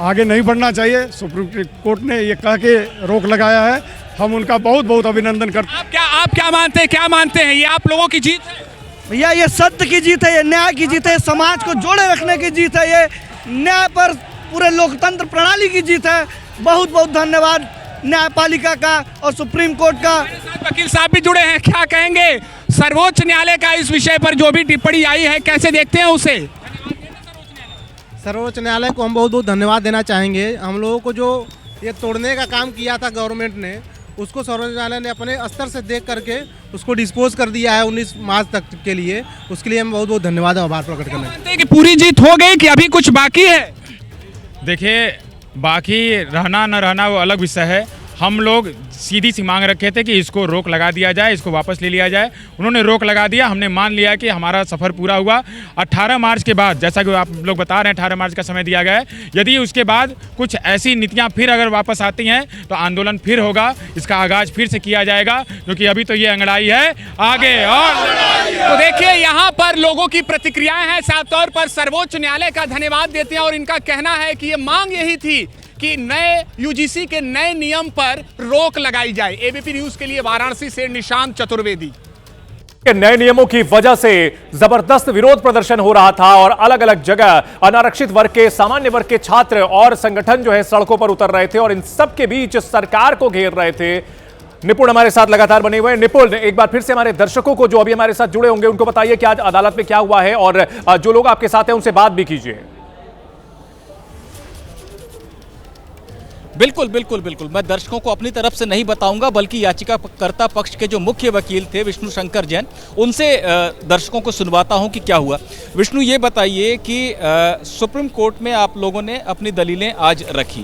आगे नहीं बढ़ना चाहिए। सुप्रीम कोर्ट ने ये कह के रोक लगाया है, हम उनका बहुत बहुत अभिनंदन करते हैं। आप क्या मानते हैं? ये आप लोगों की जीत है भैया, ये सत्य की जीत है, ये न्याय की जीत है, समाज को जोड़े रखने की जीत है, ये न्याय पर पूरे लोकतंत्र प्रणाली की जीत है। बहुत बहुत धन्यवाद न्यायपालिका का और सुप्रीम कोर्ट का। वकील साहब भी जुड़े हैं, क्या कहेंगे? सर्वोच्च न्यायालय का इस विषय पर जो भी टिप्पणी आई है, कैसे देखते हैं उसे? सर्वोच्च न्यायालय को हम बहुत बहुत धन्यवाद देना चाहेंगे। हम लोगों को जो ये तोड़ने का काम किया था गवर्नमेंट ने, उसको सर्वोच्च न्यायालय ने अपने स्तर से देख करके उसको डिस्पोज कर दिया है 19 मार्च तक के लिए। उसके लिए हम बहुत बहुत धन्यवाद आभार प्रकट करना मानते हैं कि पूरी जीत हो गई कि अभी कुछ बाकी है? देखिए, बाकी रहना न रहना वो अलग विषय है। हम लोग सीधी सी मांग रखे थे कि इसको रोक लगा दिया जाए, इसको वापस ले लिया जाए। उन्होंने रोक लगा दिया, हमने मान लिया कि हमारा सफ़र पूरा हुआ। 18 मार्च के बाद, जैसा कि आप लोग बता रहे हैं, 18 मार्च का समय दिया गया है। यदि उसके बाद कुछ ऐसी नीतियां फिर अगर वापस आती हैं तो आंदोलन फिर होगा, इसका आगाज फिर से किया जाएगा, क्योंकि अभी तो ये अंगड़ाई है, आगे और तो देखिए यहाँ पर लोगों की प्रतिक्रियाएं हैं। साफ तौर पर सर्वोच्च न्यायालय का धन्यवाद देते हैं और इनका कहना है कि ये मांग यही थी कि नए यूजीसी के नए नियम पर रोक लगाई जाए। एबीपी न्यूज के लिए वाराणसी से निशांत चतुर्वेदी। के नए नियमों की वजह से जबरदस्त विरोध प्रदर्शन हो रहा था और अलग अलग जगह अनारक्षित वर्ग के, सामान्य वर्ग के छात्र और संगठन जो है सड़कों पर उतर रहे थे और इन सब के बीच सरकार को घेर रहे थे। निपुण हमारे साथ लगातार बने हुए हैं। निपुण, एक बार फिर से हमारे दर्शकों को जो अभी हमारे साथ जुड़े होंगे उनको बताइए कि आज अदालत में क्या हुआ है और जो लोग आपके साथ हैं उनसे बात भी कीजिए। बिल्कुल बिल्कुल बिल्कुल, मैं दर्शकों को अपनी तरफ से नहीं बताऊंगा, बल्कि याचिकाकर्ता पक्ष के जो मुख्य वकील थे विष्णु शंकर जैन, उनसे दर्शकों को सुनवाता हूं कि क्या हुआ। विष्णु, ये बताइए कि सुप्रीम कोर्ट में आप लोगों ने अपनी दलीलें आज रखी,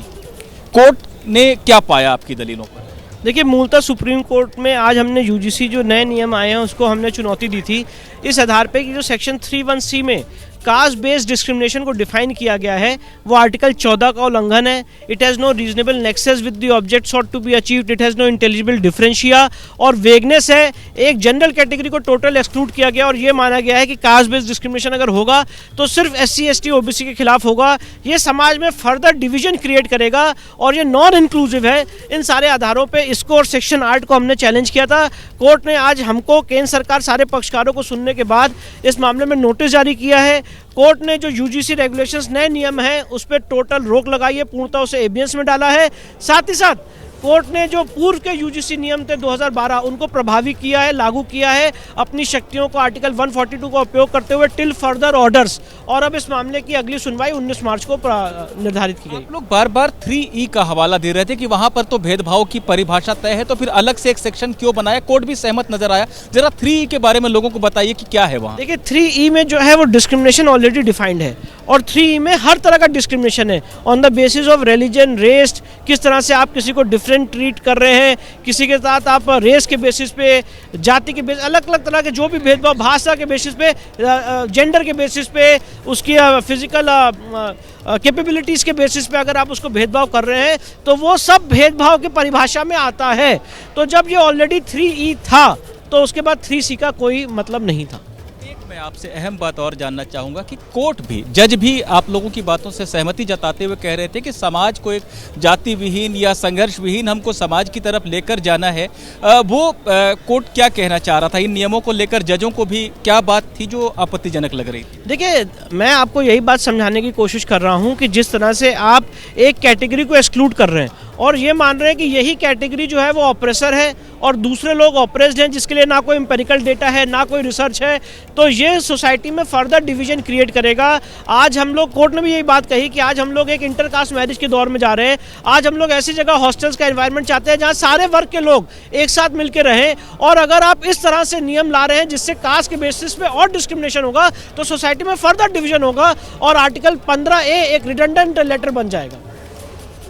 कोर्ट ने क्या पाया आपकी दलीलों पर? देखिए, मूलतः सुप्रीम कोर्ट में आज हमने यूजीसी जो नए नियम आए हैं उसको हमने चुनौती दी थी, इस आधार पे कि जो सेक्शन 3(1)(c) में कास्ट बेस्ड डिस्क्रिमिनेशन को डिफाइन किया गया है वो आर्टिकल 14 का उल्लंघन है। It has no reasonable nexus with the object sought to be achieved, it has no intelligible differentia और वेगनेस है। एक जनरल कैटेगरी को टोटल एक्सक्लूड किया गया और ये माना गया है कि कास्ट बेस्ड डिस्क्रिमिनेशन अगर होगा तो सिर्फ SC ST OBC के खिलाफ होगा। ये समाज में फर्दर डिवीजन क्रिएट करेगा और ये नॉन इंक्लूसिव है। इन सारे आधारों पर इसको और सेक्शन 8 को हमने चैलेंज किया था। कोर्ट ने आज हमको, केंद्र सरकार, सारे पक्षकारों को सुनने के बाद इस मामले में नोटिस जारी किया है। कोर्ट ने जो यूजीसी रेगुलेशंस नए नियम हैं उस पर टोटल रोक लगाई है, पूर्णतः उसे एबियंस में डाला है। साथ ही साथ कोर्ट ने जो पूर्व के यूजीसी नियम थे 2012 उनको प्रभावी किया है, लागू किया है अपनी शक्तियों को आर्टिकल 142 का उपयोग करते हुए टिल फर्दर ऑर्डर्स। और अब इस मामले की अगली सुनवाई 19 मार्च को निर्धारित की गई। आप लोग बार बार 3E का हवाला दे रहे थे कि वहां पर तो भेदभाव की परिभाषा तय है, तो फिर अलग से एक सेक्शन क्यों बनाया? कोर्ट भी सहमत नजर आया। जरा 3E के बारे में लोगों को बताइए कि क्या है वहाँ। देखिए, 3E में जो है वो डिस्क्रिमिनेशन ऑलरेडी डिफाइंड है और 3E में हर तरह का डिस्क्रिमिनेशन है on the basis of religion, race, किस तरह से आप किसी को डिफरेंट ट्रीट कर रहे हैं, किसी के साथ आप रेस के बेसिस पे, जाति के बेसिस, अलग अलग तरह के जो भी भेदभाव, भाषा के बेसिस पे, जेंडर के बेसिस पे, उसकी फिजिकल कैपेबिलिटीज़ के बेसिस पे अगर आप उसको भेदभाव कर रहे हैं तो वो सब भेदभाव की परिभाषा में आता है। तो जब ये ऑलरेडी 3E था तो उसके बाद 3C का कोई मतलब नहीं था। मैं आपसे अहम बात और जानना चाहूँगा कि कोर्ट भी, जज भी आप लोगों की बातों से सहमति जताते हुए कह रहे थे कि समाज को एक जाति विहीन या संघर्ष विहीन हमको समाज की तरफ लेकर जाना है। वो कोर्ट क्या कहना चाह रहा था इन नियमों को लेकर? जजों को भी क्या बात थी जो आपत्तिजनक लग रही थी? देखिए, मैं आपको यही बात समझाने की कोशिश कर रहा हूँ कि जिस तरह से आप एक कैटेगरी को एक्सक्लूड कर रहे हैं और ये मान रहे हैं कि यही कैटेगरी जो है वो ऑप्रेसर है और दूसरे लोग ऑप्रेस्ड हैं, जिसके लिए ना कोई एम्पेरिकल डेटा है, ना कोई रिसर्च है, तो ये सोसाइटी में फर्दर डिवीजन क्रिएट करेगा। आज हम लोग, कोर्ट ने भी यही बात कही कि आज हम लोग एक इंटरकास्ट मैरिज के दौर में जा रहे हैं। आज हम लोग ऐसी जगह हॉस्टल्स का एनवायरनमेंट चाहते हैं जहाँ सारे वर्ग के लोग एक साथ मिलकर रहें। और अगर आप इस तरह से नियम ला रहे हैं जिससे कास्ट के बेसिस पे और डिस्क्रिमिनेशन होगा तो सोसाइटी में फर्दर डिवीजन होगा और आर्टिकल 15A एक रिडंडेंट लेटर बन जाएगा।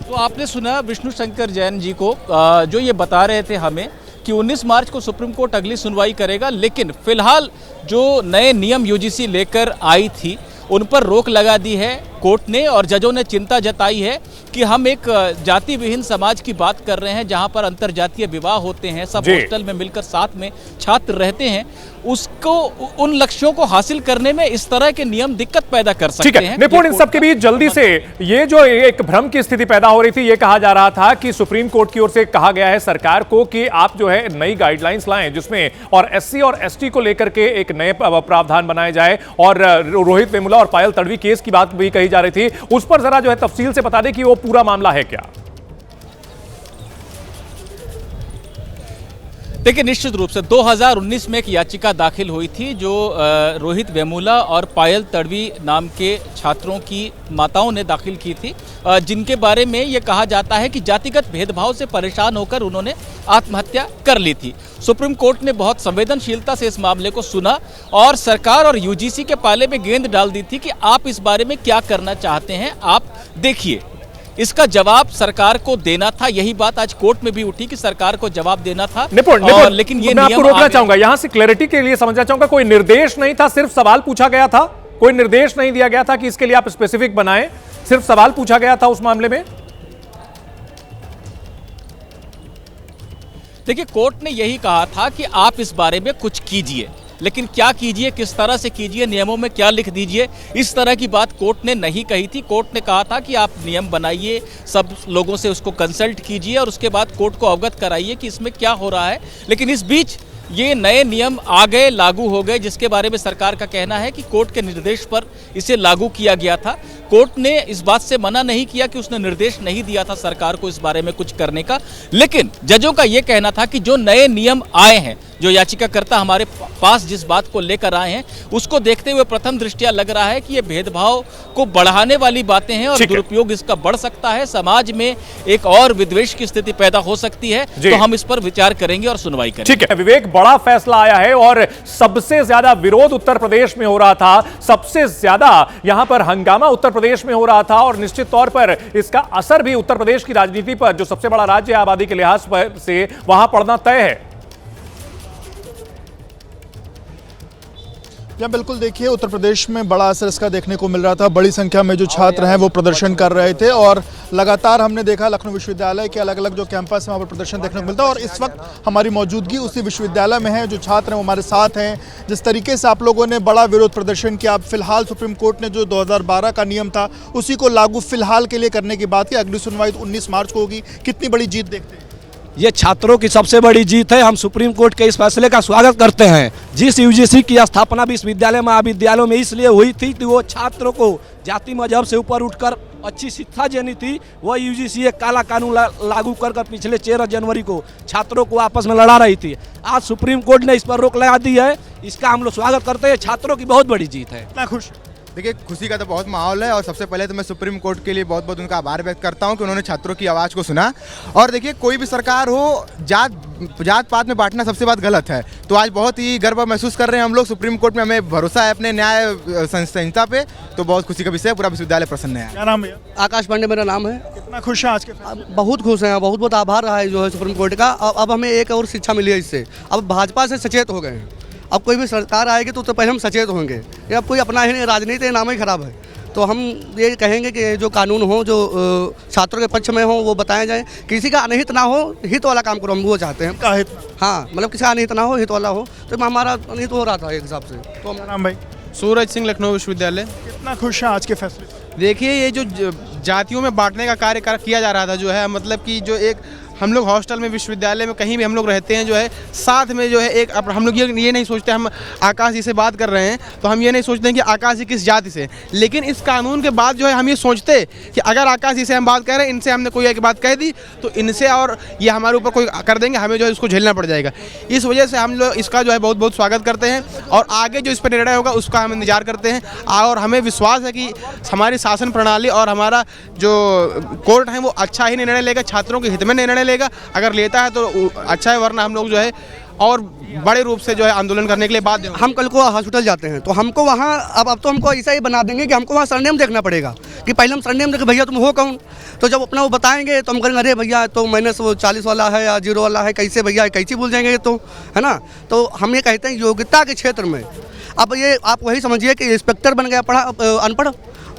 तो आपने सुना विष्णु शंकर जैन जी को, जो ये बता रहे थे हमें कि 19 मार्च को सुप्रीम कोर्ट अगली सुनवाई करेगा, लेकिन फिलहाल जो नए नियम यूजीसी लेकर आई थी उन पर रोक लगा दी है कोर्ट ने। और जजों ने चिंता जताई है कि हम एक जाति विहीन समाज की बात कर रहे हैं जहां पर अंतरजातीय विवाह होते हैं, सब हॉस्टल में मिलकर साथ में छात्र रहते हैं, उसको, उन लक्ष्यों को हासिल करने में इस तरह के नियम दिक्कत पैदा कर सकते हैं। निपुण, इन सब के बीच जल्दी से ये जो एक भ्रम की स्थिति पैदा हो रही थी, ये कहा जा रहा था कि सुप्रीम कोर्ट की ओर से कहा गया है सरकार को कि आप जो है नई गाइडलाइंस लाएं जिसमें और SC और ST को लेकर के एक नए प्रावधान बनाए जाए। और रोहित वेमुला और पायल तड़वी केस की बात भी कही जा रही थी, उस पर जरा जो है तफसील से बता दें कि वो पूरा मामला है क्या। देखिए, निश्चित रूप से 2019 में एक याचिका दाखिल हुई थी जो रोहित वेमुला और पायल तड़वी नाम के छात्रों की माताओं ने दाखिल की थी, जिनके बारे में ये कहा जाता है कि जातिगत भेदभाव से परेशान होकर उन्होंने आत्महत्या कर ली थी। सुप्रीम कोर्ट ने बहुत संवेदनशीलता से इस मामले को सुना और सरकार और यूजीसी के पाले में गेंद डाल दी थी कि आप इस बारे में क्या करना चाहते हैं, आप देखिए। इसका जवाब सरकार को देना था। यही बात आज कोर्ट में भी उठी कि सरकार को जवाब देना था। निपुण, लेकिन ये मैं आपको रोकना चाहूंगा, यहां से क्लैरिटी के लिए समझना चाहूंगा, कोई निर्देश नहीं था, सिर्फ सवाल पूछा गया था। कोई निर्देश नहीं दिया गया था कि इसके लिए आप स्पेसिफिक बनाएं, सिर्फ सवाल पूछा गया था उस मामले में। देखिए, कोर्ट ने यही कहा था कि आप इस बारे में कुछ कीजिए, लेकिन क्या कीजिए, किस तरह से कीजिए, नियमों में क्या लिख दीजिए, इस तरह की बात कोर्ट ने नहीं कही थी। कोर्ट ने कहा था कि आप नियम बनाइए, सब लोगों से उसको कंसल्ट कीजिए और उसके बाद कोर्ट को अवगत कराइए कि इसमें क्या हो रहा है। लेकिन इस बीच ये नए नियम आ गए, लागू हो गए, जिसके बारे में सरकार का कहना है कि कोर्ट के निर्देश पर इसे लागू किया गया था। कोर्ट ने इस बात से मना नहीं किया कि उसने निर्देश नहीं दिया था सरकार को इस बारे में कुछ करने का, लेकिन जजों का यह कहना था कि जो नए नियम आए हैं, जो याचिकाकर्ता हमारे पास जिस बात को लेकर आए हैं, उसको देखते हुए प्रथम दृष्टया लग रहा है कि ये भेदभाव को बढ़ाने वाली बातें हैं और दुरुपयोग इसका बढ़ सकता है, समाज में एक और विद्वेष की स्थिति पैदा हो सकती है। तो हम इस पर विचार करेंगे और सुनवाई करेंगे। ठीक है विवेक, बड़ा फैसला आया है और सबसे ज्यादा विरोध उत्तर प्रदेश में हो रहा था, सबसे ज्यादा यहां पर हंगामा उत्तर प्रदेश में हो रहा था और निश्चित तौर पर इसका असर भी उत्तर प्रदेश की राजनीति पर, जो सबसे बड़ा राज्य है आबादी के लिहाज से, वहां पड़ना तय है। या बिल्कुल, देखिए उत्तर प्रदेश में बड़ा असर इसका देखने को मिल रहा था। बड़ी संख्या में जो छात्र हैं वो प्रदर्शन कर रहे थे और लगातार हमने देखा लखनऊ विश्वविद्यालय के अलग अलग जो कैंपस हैं वहाँ पर प्रदर्शन देखने को मिलता है और इस वक्त हमारी मौजूदगी उसी विश्वविद्यालय में है। जो छात्र हैं वो हमारे साथ हैं। जिस तरीके से आप लोगों ने बड़ा विरोध प्रदर्शन किया, फिलहाल सुप्रीम कोर्ट ने जो 2012 का नियम था उसी को लागू फिलहाल के लिए करने की बात की। अगली सुनवाई 19 मार्च को होगी। कितनी बड़ी जीत देखते हैं? ये छात्रों की सबसे बड़ी जीत है। हम सुप्रीम कोर्ट के इस फैसले का स्वागत करते हैं। जिस यूजीसी की स्थापना विश्वविद्यालय महाविद्यालयों में इसलिए हुई थी कि वो छात्रों को जाति मजहब से ऊपर उठकर अच्छी शिक्षा देनी थी, वह यूजीसी एक काला कानून लागू कर पिछले 13 जनवरी को छात्रों को आपस में लड़ा रही थी। आज सुप्रीम कोर्ट ने इस पर रोक लगा दी है। इसका हम लोग स्वागत करते हैं। छात्रों की बहुत बड़ी जीत है। इतना खुश? देखिए, खुशी का तो बहुत माहौल है और सबसे पहले तो मैं सुप्रीम कोर्ट के लिए बहुत बहुत उनका आभार व्यक्त करता हूं कि उन्होंने छात्रों की आवाज़ को सुना। और देखिए, कोई भी सरकार हो, जात पात में बांटना सबसे बात गलत है। तो आज बहुत ही गर्व महसूस कर रहे हैं हम लोग। सुप्रीम कोर्ट में हमें भरोसा है अपने न्याय संहिता पे, तो बहुत खुशी का विषय है। पूरा विश्वविद्यालय प्रसन्न है। क्या नाम है? आकाश पांडे मेरा नाम है। कितना खुश है आज के? बहुत खुश हैं, बहुत बहुत आभार रहा है जो है सुप्रीम कोर्ट का। अब हमें एक और शिक्षा मिली है इससे। अब भाजपा से सचेत हो गए हैं। अब कोई भी सरकार आएगी तो पहले हम सचेत होंगे। ये अब कोई अपना ही नहीं, राजनीति नाम ही खराब है। तो हम ये कहेंगे कि जो कानून हो, जो छात्रों के पक्ष में हो, वो बताया जाए। किसी का अनहित ना हो, हित वाला काम करो, हम वो चाहते हैं। हाँ, मतलब किसी का अनहित ना हो, हित वाला हो। तो हमारा अनहित हो रहा था एक हिसाब से। तो नाम भाई? सूरज सिंह, लखनऊ विश्वविद्यालय। कितना खुश है आज के फैसले? देखिए, ये जो जातियों में बांटने का कार्य किया जा रहा था, जो है मतलब कि जो एक हम लोग हॉस्टल में, विश्वविद्यालय में, कहीं भी हम लोग रहते हैं, जो है साथ में जो है एक हम लोग ये नहीं सोचते, हम आकाश जी से बात कर रहे हैं तो हम ये नहीं सोचते हैं कि आकाश जी किस जाति से। लेकिन इस कानून के बाद जो है हम ये सोचते कि अगर आकाश जी से हम बात कर रहे हैं, इनसे हमने कोई एक बात कह दी तो इनसे और ये हमारे ऊपर कोई कर देंगे, हमें जो है उसको झेलना पड़ जाएगा। इस वजह से हम लोग इसका जो है बहुत बहुत स्वागत करते हैं और आगे जो इस पर निर्णय होगा उसका हम इंतजार करते हैं। और हमें विश्वास है कि हमारी शासन प्रणाली और हमारा जो कोर्ट है वो अच्छा ही निर्णय लेगा, छात्रों के हित में निर्णय लेगा। अगर लेता है तो अच्छा है, वरना हम लोग जो है और बड़े रूप से जो है आंदोलन करने के लिए बाध्य हैं। हम कल को हॉस्पिटल जाते हैं तो हमको वहाँ अब तो हमको ऐसा ही बना देंगे कि हमको वहाँ सरनेम देखना पड़ेगा कि पहले हम सरनेम देखें, भैया तुम हो कौन। तो जब अपना वो बताएंगे तो हम कहेंगे अरे भैया तो मैंने वो 40 वाला है या 0 वाला है, कैसे भैया कैसे भूल जाएंगे, तो है ना। तो हम ये कहते हैं योग्यता के क्षेत्र में। अब ये आप वही समझिए कि इंस्पेक्टर बन गया अनपढ़,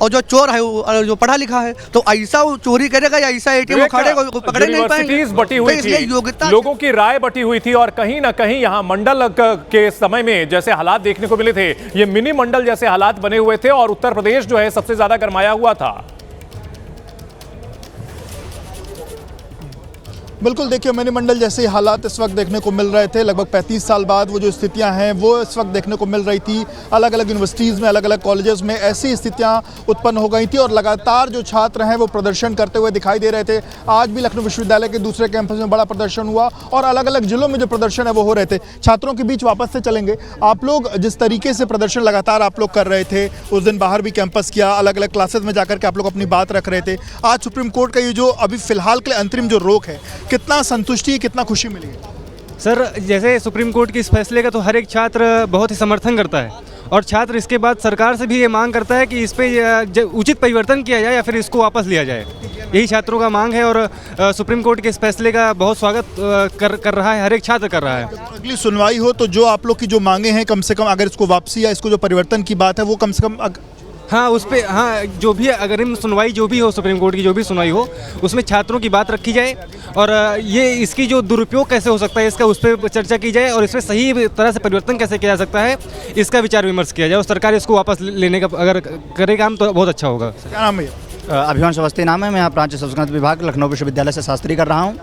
और जो चोर है वो जो पढ़ा लिखा है, तो ऐसा वो चोरी करेगा या ऐसा एटीएम उखाड़ेगा, पकड़े नहीं पाएंगे। बटी हुई थी, योग्यता, लोगों की राय बटी हुई थी और कहीं ना कहीं यहाँ मंडल के समय में जैसे हालात देखने को मिले थे, ये मिनी मंडल जैसे हालात बने हुए थे और उत्तर प्रदेश जो है सबसे ज्यादा गरमाया हुआ था। बिल्कुल, देखिए मणिमंडल जैसे हालात इस वक्त देखने को मिल रहे थे। लगभग 35 साल बाद वो जो स्थितियां हैं वो इस वक्त देखने को मिल रही थी। अलग अलग यूनिवर्सिटीज़ में, अलग अलग कॉलेजेस में ऐसी स्थितियां उत्पन्न हो गई थी और लगातार जो छात्र हैं वो प्रदर्शन करते हुए दिखाई दे रहे थे। आज भी लखनऊ विश्वविद्यालय के दूसरे कैंपस में बड़ा प्रदर्शन हुआ और अलग अलग जिलों में जो प्रदर्शन है वो हो रहे थे। छात्रों के बीच वापस से चलेंगे। आप लोग जिस तरीके से प्रदर्शन लगातार आप लोग कर रहे थे, उस दिन बाहर भी कैंपस किया, अलग अलग क्लासेस में जाकर के आप लोग अपनी बात रख रहे थे। आज सुप्रीम कोर्ट का ये जो अभी फिलहाल के लिए अंतरिम जो रोक है, कितना संतुष्टि, कितना खुशी मिली है? सर, जैसे सुप्रीम कोर्ट के इस फैसले का तो हर एक छात्र बहुत ही समर्थन करता है और छात्र इसके बाद सरकार से भी ये मांग करता है कि इस पे उचित परिवर्तन किया जाए या फिर इसको वापस लिया जाए। यही छात्रों का मांग है और सुप्रीम कोर्ट के इस फैसले का बहुत स्वागत कर रहा है, हर एक छात्र कर रहा है। अगली सुनवाई हो तो जो आप लोग की जो मांगे हैं, कम से कम अगर इसको वापसी या इसको जो परिवर्तन की बात है वो कम से कम हाँ, उस पर हाँ, जो भी अग्रिम सुनवाई जो भी हो, सुप्रीम कोर्ट की जो भी सुनवाई हो, उसमें छात्रों की बात रखी जाए और ये इसकी जो दुरुपयोग कैसे हो सकता है इसका उस पर चर्चा की जाए और इसमें सही तरह से परिवर्तन कैसे किया जा सकता है इसका विचार विमर्श किया जाए और सरकार इसको वापस लेने का अगर करेगा हम तो बहुत अच्छा होगा। क्या नाम है? अभिवंश अवस्थी नाम है। मैं यहाँ प्राच्य संस्कृत विभाग लखनऊ विश्वविद्यालय से शास्त्री कर रहा हूँ।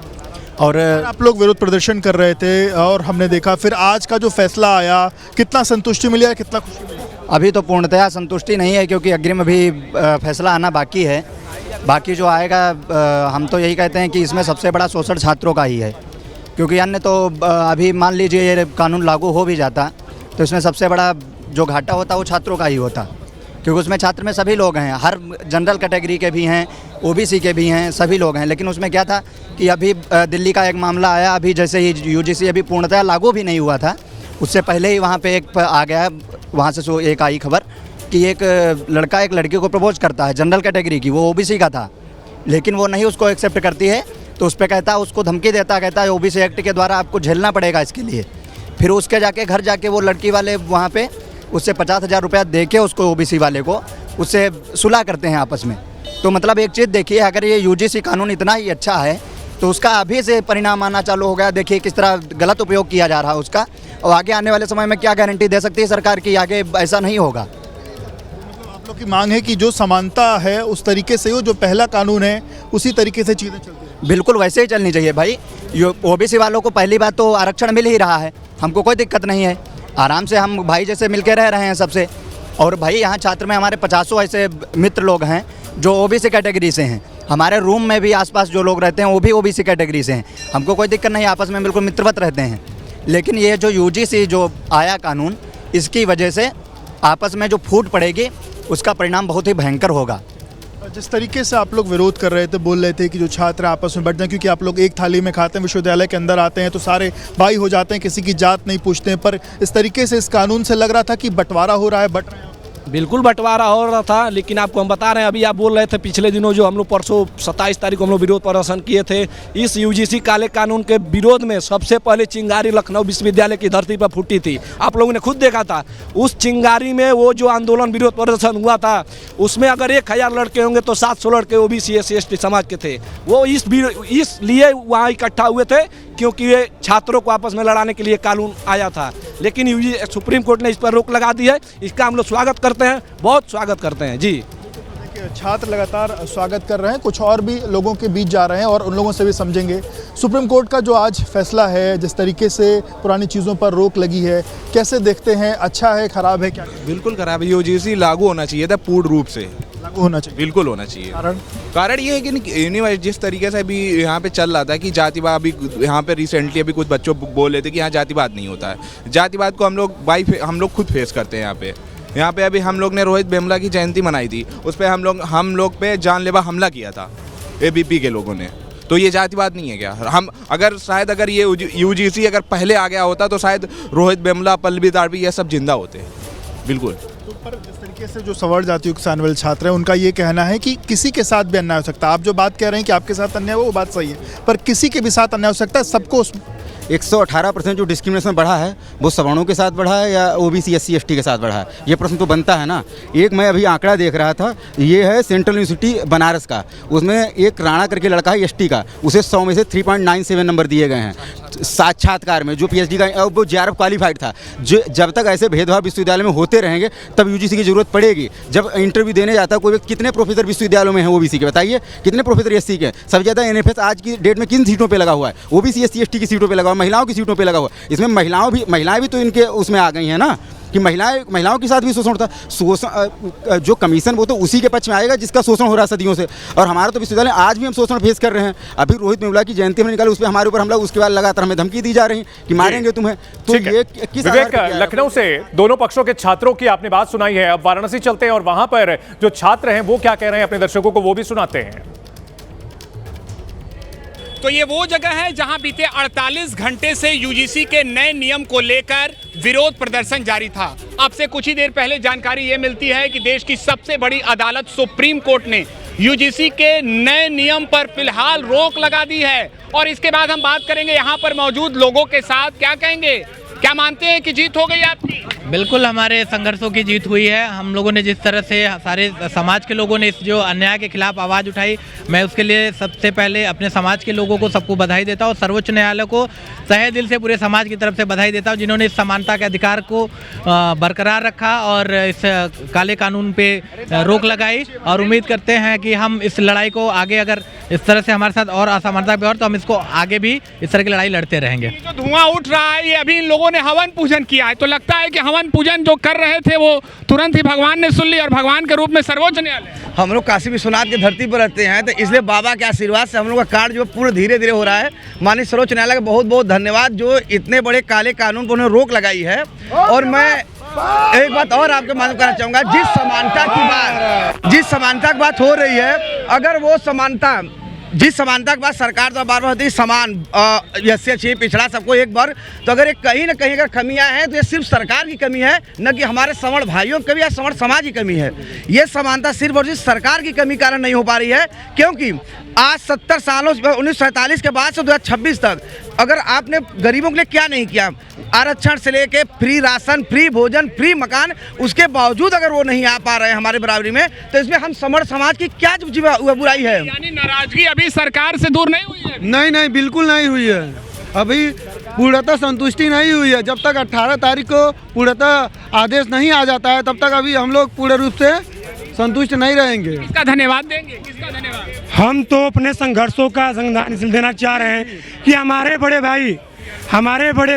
और आप लोग विरोध प्रदर्शन कर रहे थे और हमने देखा फिर आज का जो फैसला आया, कितना संतुष्टि मिली है, कितना खुशी मिली? अभी तो पूर्णतया संतुष्टि नहीं है क्योंकि अग्रिम अभी फैसला आना बाकी है। बाकी जो आएगा हम तो यही कहते हैं कि इसमें सबसे बड़ा शोषण छात्रों का ही है, क्योंकि अन्य तो अभी मान लीजिए ये कानून लागू हो भी जाता तो इसमें सबसे बड़ा जो घाटा होता वो छात्रों का ही होता, क्योंकि उसमें छात्र में सभी लोग हैं, हर जनरल कैटेगरी के भी हैं, ओबीसी के भी हैं, सभी लोग हैं। लेकिन उसमें क्या था कि अभी दिल्ली का एक मामला आया, अभी जैसे ही यूजीसी अभी पूर्णतः लागू भी नहीं हुआ था, उससे पहले ही वहाँ पे एक आ गया, वहाँ से एक आई खबर कि एक लड़का एक लड़की को प्रपोज करता है जनरल कैटेगरी की, वो ओबीसी का था, लेकिन वो नहीं उसको एक्सेप्ट करती है तो उस पर कहता है, उसको धमकी देता, कहता है ओबीसी एक्ट के द्वारा आपको झेलना पड़ेगा इसके लिए। फिर उसके जाके घर जाके वो लड़की वाले वहाँ पे उससे 50,000 रुपया दे के उसको ओबीसी वाले को उससे सुलह करते हैं आपस में। तो मतलब एक चीज़ देखिए, अगर ये यूजीसी कानून इतना ही अच्छा है तो उसका अभी से परिणाम आना चालू हो गया। देखिए किस तरह गलत उपयोग किया जा रहा है उसका, और आगे आने वाले समय में क्या गारंटी दे सकती है सरकार की आगे ऐसा नहीं होगा। आप लोग की मांग है कि जो समानता है उस तरीके से हो, जो पहला कानून है उसी तरीके से चीज़ें चलती हैं। बिल्कुल वैसे ही चलनी चाहिए भाई। ओबीसी वालों को पहली बात तो आरक्षण मिल ही रहा है, हमको कोई दिक्कत नहीं है, आराम से हम भाई जैसे मिलके रह रहे हैं सबसे। और भाई यहाँ छात्र में हमारे 50 ऐसे मित्र लोग हैं जो ओबीसी कैटेगरी से हैं, हमारे रूम में भी आसपास जो लोग रहते हैं वो भी ओबीसी कैटेगरी से हैं, हमको कोई दिक्कत नहीं, आपस में बिल्कुल मित्रवत रहते हैं। लेकिन ये जो यूजीसी जो आया कानून, इसकी वजह से आपस में जो फूट पड़ेगी उसका परिणाम बहुत ही भयंकर होगा। जिस तरीके से आप लोग विरोध कर रहे थे, बोल रहे थे कि जो छात्र आपस में बढ़ जाए, क्योंकि आप लोग एक थाली में खाते हैं, विश्वविद्यालय के अंदर आते हैं तो सारे भाई हो जाते हैं, किसी की जात नहीं पूछते हैं, पर इस तरीके से इस कानून से लग रहा था कि बंटवारा हो रहा है, बट बिल्कुल बंटवारा हो रहा था। लेकिन आपको हम बता रहे हैं, अभी आप बोल रहे थे पिछले दिनों जो हम लोग परसों 27 तारीख को हम लोग विरोध प्रदर्शन किए थे, इस यूजीसी काले कानून के विरोध में सबसे पहले चिंगारी लखनऊ विश्वविद्यालय की धरती पर फूटी थी। आप लोगों ने खुद देखा था उस चिंगारी में, वो जो आंदोलन विरोध प्रदर्शन हुआ था उसमें अगर 1000 लड़के होंगे तो 700 लड़के ओबीसी SC/ST समाज के थे। वो इसलिए वहाँ इकट्ठा हुए थे क्योंकि ये छात्रों को आपस में लड़ाने के लिए कानून आया था। लेकिन सुप्रीम कोर्ट ने इस पर रोक लगा दी है, इसका हम लोग स्वागत करते हैं, बहुत स्वागत करते हैं जी। देखिए छात्र लगातार स्वागत कर रहे हैं, कुछ और भी लोगों के बीच जा रहे हैं और उन लोगों से भी समझेंगे सुप्रीम कोर्ट का जो आज फैसला है, जिस तरीके से पुरानी चीज़ों पर रोक लगी है, कैसे देखते हैं, अच्छा है, खराब है, क्या? बिल्कुल खराब है। यूजीसी लागू होना चाहिए था, पूर्ण रूप से लागू होना चाहिए, बिल्कुल होना चाहिए। कारण ये है कि यूनिवर्सिटी जिस तरीके से अभी यहाँ पे चल रहा था कि जातिवाद, अभी यहाँ पे रिसेंटली अभी कुछ बच्चों बोल रहे थे कि यहाँ जातिवाद नहीं होता है। जातिवाद को हम लोग खुद फेस करते हैं। यहाँ पे अभी हम लोग ने रोहित वेमुला की जयंती मनाई थी, उस पर हम लोग पे जानलेवा हमला किया था ABP के लोगों ने। तो ये जातिवाद नहीं है क्या? हम अगर ये यूजीसी अगर पहले आ गया होता तो शायद रोहित वेमुला, पल्लवी ताड़वी ये सब जिंदा होते। बिल्कुल। तो पर जिस तरीके से जो सवर्ण जातियों के साथ वाले छात्र हैं, उनका ये कहना है कि किसी के साथ भी अन्याय हो सकता है। आप जो बात कह रहे हैं कि आपके साथ अन्याय हो, वो बात सही है, पर किसी के भी साथ अन्याय हो सकता है, सबको 118% जो डिस्क्रिमिनेशन बढ़ा है वो सवर्णों के साथ बढ़ा है या ओबीसी SC ST के साथ बढ़ा है, ये प्रश्न तो बनता है ना। एक मैं अभी आंकड़ा देख रहा था, ये है सेंट्रल यूनिवर्सिटी बनारस का, उसमें एक राणा करके लड़का है ST का, उसे 100 में से 3.97 नंबर दिए गए हैं साक्षात्कार में, जो PhD का वो JRF क्वालिफाइड था। जो जब तक ऐसे भेदभाव विश्वविद्यालय में होते रहेंगे तब UGC की जरूरत पड़ेगी। जब इंटरव्यू देने जाता है कोई, कितने प्रोफेसर विश्वविद्यालयों में हैं OBC के, बताइए कितने प्रोफेसर SC के? सबसे ज़्यादा NFS आज की डेट में किन सीटों पे लगा हुआ है? OBC SC ST की सीटों पे लगा हुआ, महिलाओं की सीटों पे लगा हुआ। इसमें महिलाएं भी तो इनके उसमें आ गई हैं ना, कि महिलाओं के साथ भी शोषण होता है। शोषण जो कमीशन वो तो उसी के पक्ष में आएगा जिसका शोषण हो रहा है सदियों से। और हमारा तो विश्वविद्यालय आज भी हम शोषण फेस कर रहे हैं। अभी रोहित मेहुला की जयंती में निकाले, उस पर हमारे ऊपर हमला, उसके बाद लगातार हमें धमकी दी जा रही है कि मारेंगे तुम्हें। तो ये किस विवेक, लखनऊ से दोनों पक्षों के छात्रों की आपने बात सुनाई है, अब वाराणसी चलते हैं और वहां पर जो छात्र हैं वो क्या कह रहे हैं अपने दर्शकों को वो भी सुनाते हैं। तो ये वो जगह है जहां बीते 48 घंटे से यूजीसी के नए नियम को लेकर विरोध प्रदर्शन जारी था। अब से कुछ ही देर पहले जानकारी ये मिलती है कि देश की सबसे बड़ी अदालत सुप्रीम कोर्ट ने यूजीसी के नए नियम पर फिलहाल रोक लगा दी है। और इसके बाद हम बात करेंगे यहाँ पर मौजूद लोगों के साथ, क्या कहेंगे, क्या मानते हैं कि जीत हो गई आपकी? बिल्कुल हमारे संघर्षों की जीत हुई है। हम लोगों ने जिस तरह से सारे समाज के लोगों ने इस जो अन्याय के खिलाफ आवाज़ उठाई, मैं उसके लिए सबसे पहले अपने समाज के लोगों को सबको बधाई देता हूँ। सर्वोच्च न्यायालय को तहे दिल से पूरे समाज की तरफ से बधाई देता हूँ, जिन्होंने इस समानता के अधिकार को बरकरार रखा और इस काले कानून पे रोक लगाई। और उम्मीद करते हैं कि हम इस लड़ाई को आगे, अगर इस तरह से हमारे साथ और असमानता पे और, तो हम इसको आगे भी इस तरह की लड़ाई लड़ते रहेंगे। जो धुआं उठ रहा है, ये अभी इन लोगों ने हवन पूजन किया है, तो लगता है कि हवन पूजन जो कर रहे थे वो तुरंत ही भगवान ने सुन ली और भगवान के रूप में सर्वोच्च न्यायालय। हम लोग काशी विश्वनाथ की धरती पर रहते हैं, तो इसलिए बाबा के आशीर्वाद से हम लोग का कार्य जो पूर्ण धीरे धीरे हो रहा है। माननीय सर्वोच्च न्यायालय का बहुत बहुत धन्यवाद, जो इतने बड़े काले कानून पर उन्होंने रोक लगाई है। और मैं एक बात और आपके मालूम करना चाहूँगा, जिस समानता की बात हो रही है, अगर वो समानता, जिस समानता के बाद सरकार तो बार बार होती है समान, SC ST पिछड़ा सबको एक बार, तो अगर एक कहीं ना कहीं अगर कमियां हैं तो ये सिर्फ सरकार की कमी है, न कि हमारे सवर्ण भाइयों की कमी या सवर्ण समाज की कमी है। ये समानता सिर्फ और सिर्फ सरकार की कमी कारण नहीं हो पा रही है, क्योंकि आज 70 सालों 1947 के बाद से 2026 तक अगर आपने गरीबों के लिए क्या नहीं किया, आरक्षण से लेके फ्री राशन, फ्री भोजन, फ्री मकान, उसके बावजूद अगर वो नहीं आ पा रहे हैं हमारे बराबरी में, तो इसमें हम सवर्ण समाज की क्या बुराई है? यानी नाराजगी अभी सरकार से दूर नहीं हुई है? नहीं, बिल्कुल नहीं हुई है। अभी पूर्णतः संतुष्टि नहीं हुई है। जब तक 18 तारीख को पूर्णतः आदेश नहीं आ जाता है, तब तक अभी हम लोग पूर्ण रूप से संतुष्ट नहीं रहेंगे। किसका धन्यवाद देंगे? किसका धन्यवाद? हम तो अपने संघर्षों का संविधान इसलिए देना चाह रहे हैं कि हमारे बड़े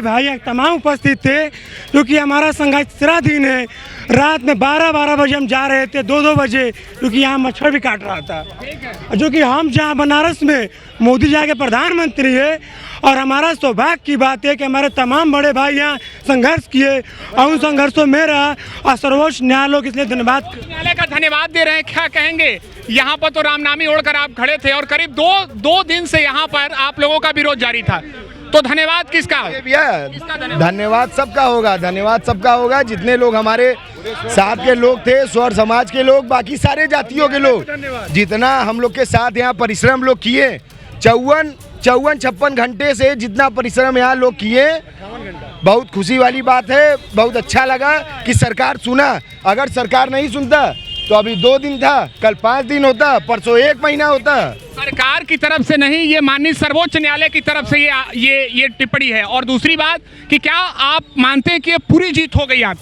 भाई तमाम उपस्थित थे, क्योंकि हमारा संघर्ष चिराधीन है। रात में 12 बजे हम जा रहे थे, 2 बजे, क्योंकि यहाँ मच्छर भी काट रहा था। जो कि हम जहाँ बनारस में मोदी जी के प्रधानमंत्री है, और हमारा सौभाग्य की बात है कि हमारे तमाम बड़े भाई यहाँ संघर्ष किए और उन संघर्षों में रहा, और सर्वोच्च न्यायालय के इसलिए न्यायालय का धन्यवाद दे रहे हैं। क्या कहेंगे? यहाँ पर तो रामनामी ओढ़कर आप खड़े थे और करीब दो दिन से यहाँ पर आप लोगों का विरोध जारी था, तो धन्यवाद किसका? धन्यवाद सबका होगा, जितने लोग हमारे साथ के लोग थे, स्वर समाज के लोग, बाकी सारे जातियों के लोग, जितना हम लोग के साथ यहाँ परिश्रम लोग किए, 54-56 घंटे से जितना परिश्रम यहाँ लोग किए, बहुत खुशी वाली बात है। बहुत अच्छा लगा कि सरकार सुना। अगर सरकार नहीं सुनता तो अभी 2 दिन था, कल 5 दिन होता, परसों 1 महीना होता। सरकार की तरफ से नहीं, ये माननीय सर्वोच्च न्यायालय की तरफ से ये टिप्पणी है। और दूसरी बात कि क्या आप मानते हैं कि ये पूरी जीत हो गई? आप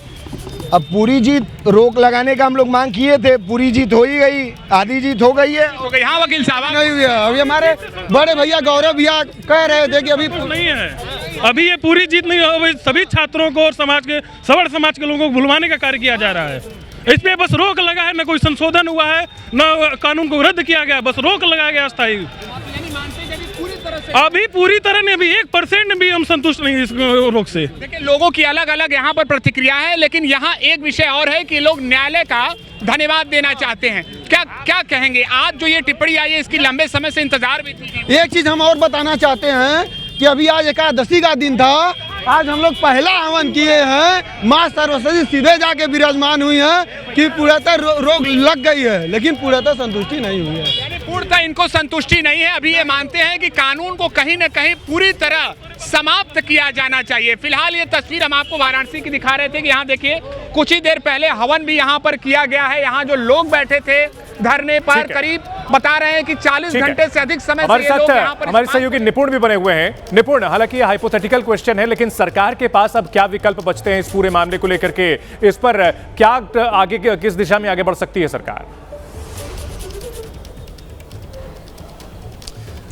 अब पूरी जीत, रोक लगाने का हम लोग मांग किए थे, पूरी जीत हो ही गई, आधी जीत हो गई है। हाँ वकील साहब, नहीं हुई है। अभी हमारे बड़े भैया गौरव भैया कह रहे थे कि अभी नहीं है, अभी ये पूरी जीत नहीं हो। सभी छात्रों को और सवर्ण समाज के लोगों को भुलवाने का कार्य किया जा रहा है। इसमें बस रोक लगा है, न कोई संशोधन हुआ है, न कानून को रद्द किया गया, बस रोक लगाया गया अस्थायी। अभी पूरी तरह ने भी 1% भी हम संतुष्ट नहीं इस रोक से। देखिए, लोगों की अलग अलग यहाँ पर प्रतिक्रिया है, लेकिन यहाँ एक विषय और है कि लोग न्यायालय का धन्यवाद देना चाहते हैं। क्या कहेंगे? आज जो ये टिप्पणी आई है, इसकी लंबे समय से इंतजार भी थी। एक चीज हम और बताना चाहते हैं कि अभी आज एकादशी का दिन था, आज हम लोग पहला हवन किए हैं, माँ सरस्वती सीधे जाके विराजमान हुई है कि पूर्णतः रोक लग गई है, लेकिन पूर्णतः संतुष्टि नहीं हुई है। पूर्णतः इनको संतुष्टि नहीं है। अभी ये मानते हैं कि कानून को कहीं न कहीं पूरी तरह समाप्त किया जाना चाहिए। फिलहाल ये तस्वीर हम आपको वाराणसी की दिखा रहे थे कि यहाँ देखिए कुछ ही देर पहले हवन भी यहाँ पर किया गया है। यहाँ जो लोग बैठे थे धरने पर, करीब बता रहे हैं कि 40 घंटे से अधिक समय से ये लोग यहाँ पर। हमारे सहयोगी निपुण भी बने हुए हैं। निपुण, हालांकि ये हाइपोथेटिकल क्वेश्चन है, लेकिन सरकार के पास अब क्या विकल्प बचते हैं इस पूरे मामले को लेकर के? इस पर क्या आगे किस दिशा में आगे बढ़ सकती है सरकार?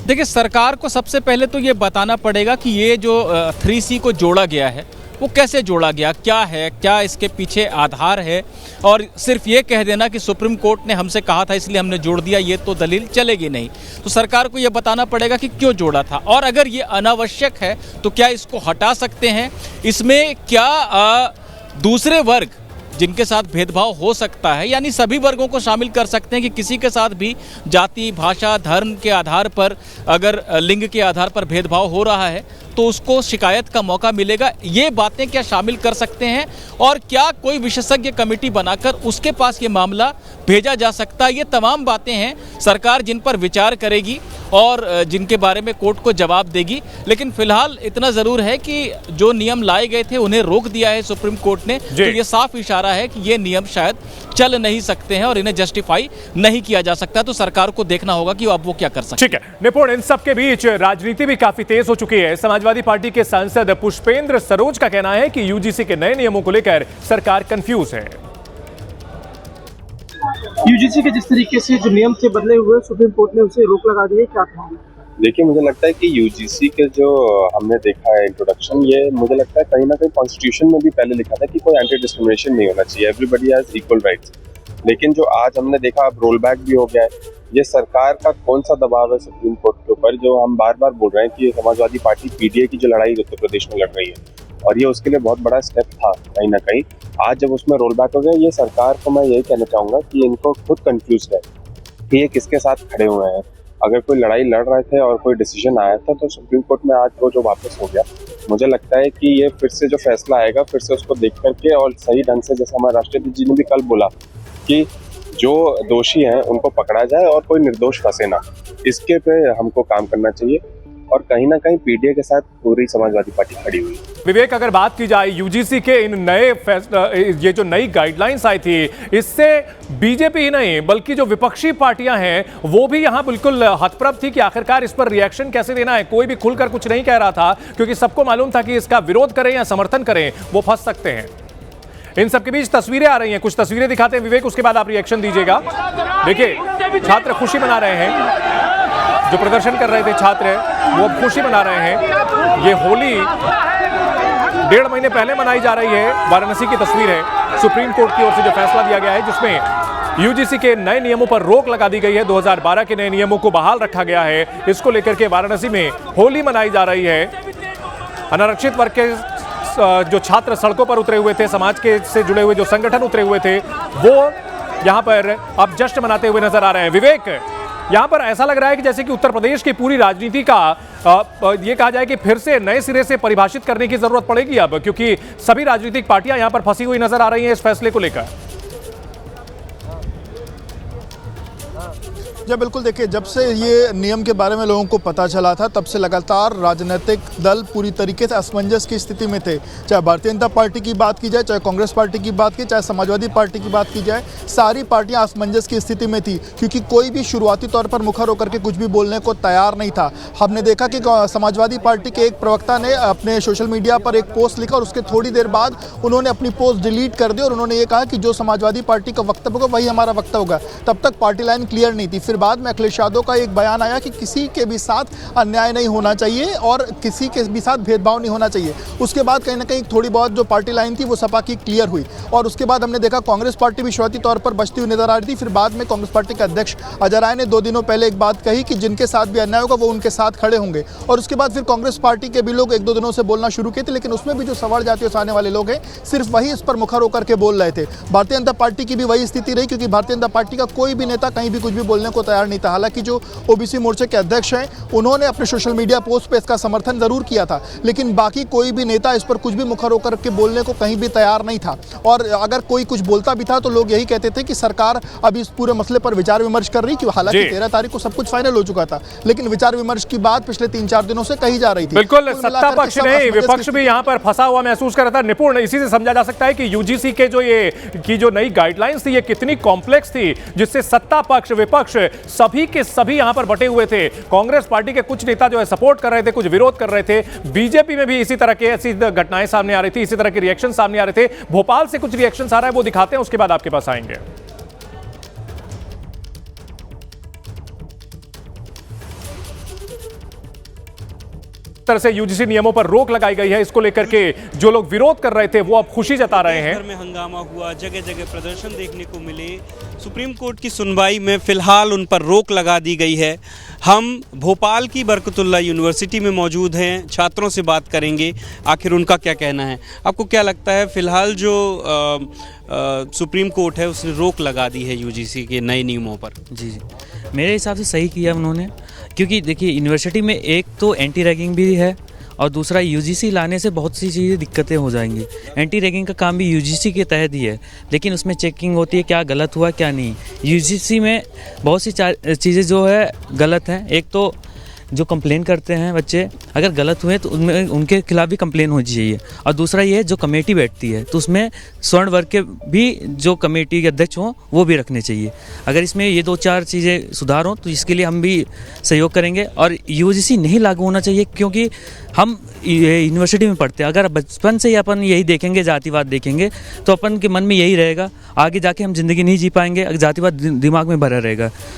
देखिए, सरकार को सबसे पहले तो ये बताना पड़ेगा कि ये जो 3C को जोड़ा गया है वो कैसे जोड़ा गया, क्या है, क्या इसके पीछे आधार है। और सिर्फ ये कह देना कि सुप्रीम कोर्ट ने हमसे कहा था इसलिए हमने जोड़ दिया, ये तो दलील चलेगी नहीं। तो सरकार को ये बताना पड़ेगा कि क्यों जोड़ा था, और अगर ये अनावश्यक है तो क्या इसको हटा सकते हैं। इसमें क्या दूसरे वर्ग जिनके साथ भेदभाव हो सकता है, यानी सभी वर्गों को शामिल कर सकते हैं कि किसी के साथ भी जाति, भाषा, धर्म के आधार पर, अगर लिंग के आधार पर भेदभाव हो रहा है तो उसको शिकायत का मौका मिलेगा। ये बातें क्या शामिल कर सकते हैं, और क्या कोई विशेषज्ञ कमेटी बनाकर उसके पास ये मामला भेजा जा सकता है। ये तमाम बातें हैं सरकार जिन पर विचार करेगी और जिनके बारे में कोर्ट को जवाब देगी। लेकिन फिलहाल इतना ज़रूर है कि जो नियम लाए गए थे उन्हें रोक दिया है सुप्रीम कोर्ट ने, तो ये साफ इशारा है कि ये नियम शायद चल नहीं सकते हैं और इन्हें जस्टिफाई नहीं किया जा सकता। तो सरकार को देखना होगा कि अब वो क्या कर सकते हैं। ठीक है निपुण, इन सब के बीच राजनीति भी काफी तेज हो चुकी है। समाजवादी पार्टी के सांसद पुष्पेंद्र सरोज का कहना है कि यूजीसी के नए नियमों को लेकर सरकार कंफ्यूज है। यूजीसी के जिस तरीके से जो नियम थे बदले हुए, सुप्रीम कोर्ट ने उसे रोक लगा दी है, क्या कहेंगे? देखिए, मुझे लगता है कि यूजीसी के जो हमने देखा है इंट्रोडक्शन, ये मुझे लगता है कहीं ना कहीं कॉन्स्टिट्यूशन में भी पहले लिखा था कि कोई एंटी डिस्क्रिमिनेशन नहीं होना चाहिए, एवरीबडी हैज इक्वल राइट्स। लेकिन जो आज हमने देखा, अब रोल बैक भी हो गया है। ये सरकार का कौन सा दबाव है सुप्रीम कोर्ट के ऊपर, जो हम बार बार बोल रहे हैं कि समाजवादी पार्टी पीडीए की जो लड़ाई उत्तर प्रदेश में लड़ रही है, और ये उसके लिए बहुत बड़ा स्टेप था कहीं ना कहीं। आज जब उसमें रोल बैक हो गया, ये सरकार को मैं यही कहना चाहूँगा कि इनको खुद कंफ्यूज है कि ये किसके साथ खड़े हुए हैं। अगर कोई लड़ाई लड़ रहे थे और कोई डिसीजन आया था तो सुप्रीम कोर्ट में आज वो जो वापस हो गया, मुझे लगता है कि ये फिर से जो फैसला आएगा, फिर से उसको देख करके और सही ढंग से, जैसे हमारे राष्ट्रपति जी ने भी कल बोला कि जो दोषी हैं उनको पकड़ा जाए और कोई निर्दोष फंसे ना, इसके पे हमको काम करना चाहिए। और कहीं ना कहीं पीडीए के साथ पूरी समाजवादी पार्टी खड़ी हुई। विवेक, अगर बात की जाए यूजीसी के इन नए ये जो नई गाइडलाइंस आई थी, इससे बीजेपी ही नहीं बल्कि जो विपक्षी पार्टियां हैं वो भी यहां बिल्कुल हतप्रभ थी कि आखिरकार इस पर रिएक्शन कैसे देना है। कोई भी खुलकर कुछ नहीं कह रहा था, क्योंकि सबको मालूम था कि इसका विरोध करें या समर्थन करें वो फंस सकते हैं। इन सबके बीच तस्वीरें आ रही हैं, कुछ तस्वीरें दिखाते हैं विवेक, उसके बाद आप रिएक्शन दीजिएगा। देखिए, छात्र खुशी मना रहे हैं, जो प्रदर्शन कर रहे थे छात्र वो अब खुशी मना रहे हैं। ये होली 1.5 महीने पहले मनाई जा रही है। वाराणसी की तस्वीर है, सुप्रीम कोर्ट की ओर से जो फैसला दिया गया है जिसमें यूजीसी के नए नियमों पर रोक लगा दी गई है। 2012 के नए नियमों को बहाल रखा गया है। इसको लेकर के वाराणसी में होली मनाई जा रही है। अनारक्षित वर्ग के जो छात्र सड़कों पर उतरे हुए थे, समाज के से जुड़े हुए जो संगठन उतरे हुए थे, वो यहाँ पर अब जश्न मनाते हुए नजर आ रहे हैं। विवेक, यहाँ पर ऐसा लग रहा है कि जैसे कि उत्तर प्रदेश की पूरी राजनीति का ये कहा जाए कि फिर से नए सिरे से परिभाषित करने की जरूरत पड़ेगी अब, क्योंकि सभी राजनीतिक पार्टियां यहाँ पर फंसी हुई नजर आ रही हैं इस फैसले को लेकर। जी बिल्कुल, देखिए, जब से ये नियम के बारे में लोगों को पता चला था तब से लगातार राजनीतिक दल पूरी तरीके से असमंजस की स्थिति में थे। चाहे भारतीय जनता पार्टी की बात की जाए, चाहे कांग्रेस पार्टी की बात की, चाहे समाजवादी पार्टी की बात की जाए, सारी पार्टियां असमंजस की स्थिति में थी, क्योंकि कोई भी शुरुआती तौर पर मुखर होकर के कुछ भी बोलने को तैयार नहीं था। हमने देखा कि समाजवादी पार्टी के एक प्रवक्ता ने अपने सोशल मीडिया पर एक पोस्ट लिखा और उसके थोड़ी देर बाद उन्होंने अपनी पोस्ट डिलीट कर दी और उन्होंने ये कहा कि जो समाजवादी पार्टी का वक्तव्य होगा वही हमारा वक्तव्य होगा। तब तक पार्टी लाइन क्लियर नहीं थी। फिर बाद में अखिलेश यादव का एक बयान आया कि किसी के भी साथ अन्याय नहीं होना चाहिए और किसी के भी साथ भेदभाव नहीं होना चाहिए। उसके बाद कहीं ना कहीं थोड़ी बहुत जो पार्टी लाइन थी वो सपा की क्लियर हुई और उसके बाद हमने देखा कांग्रेस पार्टी भी शुरुआती तौर पर बचती हुई नजर आ रही थी। फिर बाद में कांग्रेस पार्टी के अध्यक्ष अजय राय ने 2 दिनों पहले एक बात कही कि जिनके साथ भी अन्याय होगा वो उनके साथ खड़े होंगे। और उसके बाद फिर कांग्रेस पार्टी के भी लोग 1-2 दिनों से बोलना शुरू किए थे, लेकिन उसमें भी जो सवर्ण जातियों से आने वाले लोग हैं सिर्फ वही इस पर मुखर होकर के बोल रहे थे। भारतीय जनता पार्टी की भी वही स्थिति रही, क्योंकि भारतीय जनता पार्टी का कोई भी नेता कहीं भी कुछ भी बोलने को तैयार नहीं था। हालांकि जो ओबीसी मोर्चे के अध्यक्ष हैं उन्होंने अपने सोशल मीडिया पोस्ट पे इसका समर्थन जरूर किया था, लेकिन बाकी कोई भी नेता इस पर कुछ भी मुखर होकर के बोलने को कहीं भी तैयार नहीं था। और अगर कोई कुछ बोलता भी था तो लोग यही कहते थे कि सरकार अभी इस पूरे मसले पर विचार विमर्श कर रही, हालांकि 13 तारीख को सब कुछ फाइनल हो चुका था, लेकिन विचार विमर्श की बात पिछले 3-4 दिनों से कही जा रही थी। बिल्कुल, सत्ता पक्ष नहीं विपक्ष भी यहाँ पर फंसा हुआ महसूस कर रहा था। निपुण, इसी से समझा जा सकता है कि यूजीसी के जो नई गाइडलाइंस थी ये कितनी कॉम्प्लेक्स थी, जिससे सत्ता पक्ष विपक्ष सभी के सभी यहां पर बटे हुए थे। कांग्रेस पार्टी के कुछ नेता जो है सपोर्ट कर रहे थे, कुछ विरोध कर रहे थे। बीजेपी में भी इसी तरह के ऐसी घटनाएं सामने आ रही थी, इसी तरह के रिएक्शन सामने आ रहे थे। भोपाल से कुछ रिएक्शन आ रहा है, वो दिखाते हैं, उसके बाद आपके पास आएंगे। तरह से यूजीसी नियमों पर रोक लगाई गई है, इसको लेकर के जो लोग विरोध कर रहे थे वो अब खुशी जता रहे हैं। में हंगामा हुआ, जगह जगह प्रदर्शन देखने को मिले। सुप्रीम कोर्ट की सुनवाई में फिलहाल उन पर रोक लगा दी गई है। हम भोपाल की बरकतुल्लाह यूनिवर्सिटी में मौजूद हैं, छात्रों से बात करेंगे आखिर उनका क्या कहना है। आपको क्या लगता है फिलहाल जो सुप्रीम कोर्ट है उसने रोक लगा दी है यूजीसी के नए नियमों पर? जी, मेरे हिसाब से सही किया उन्होंने, क्योंकि देखिए यूनिवर्सिटी में एक तो एंटी रैगिंग भी है और दूसरा यूजीसी लाने से बहुत सी चीज़ें दिक्कतें हो जाएंगी। एंटी रैगिंग का काम भी यूजीसी के तहत ही है, लेकिन उसमें चेकिंग होती है क्या गलत हुआ क्या नहीं। यूजीसी में बहुत सी चीज़ें जो है गलत हैं। एक तो जो कंप्लेन करते हैं बच्चे, अगर गलत हुए तो उनमें उनके खिलाफ भी कंप्लेन होनी चाहिए। और दूसरा ये है जो कमेटी बैठती है तो उसमें स्वर्ण वर्ग के भी जो कमेटी के अध्यक्ष हों वो भी रखने चाहिए। अगर इसमें ये 2-4 चीज़ें सुधार हों तो इसके लिए हम भी सहयोग करेंगे। और यूजीसी नहीं लागू होना चाहिए, क्योंकि हम यूनिवर्सिटी में पढ़ते हैं। अगर बचपन से ही अपन यही देखेंगे, जातिवाद देखेंगे, तो अपन के मन में यही रहेगा, आगे जाके हम ज़िंदगी नहीं जी पाएंगे, जातिवाद दिमाग में भरा रहेगा।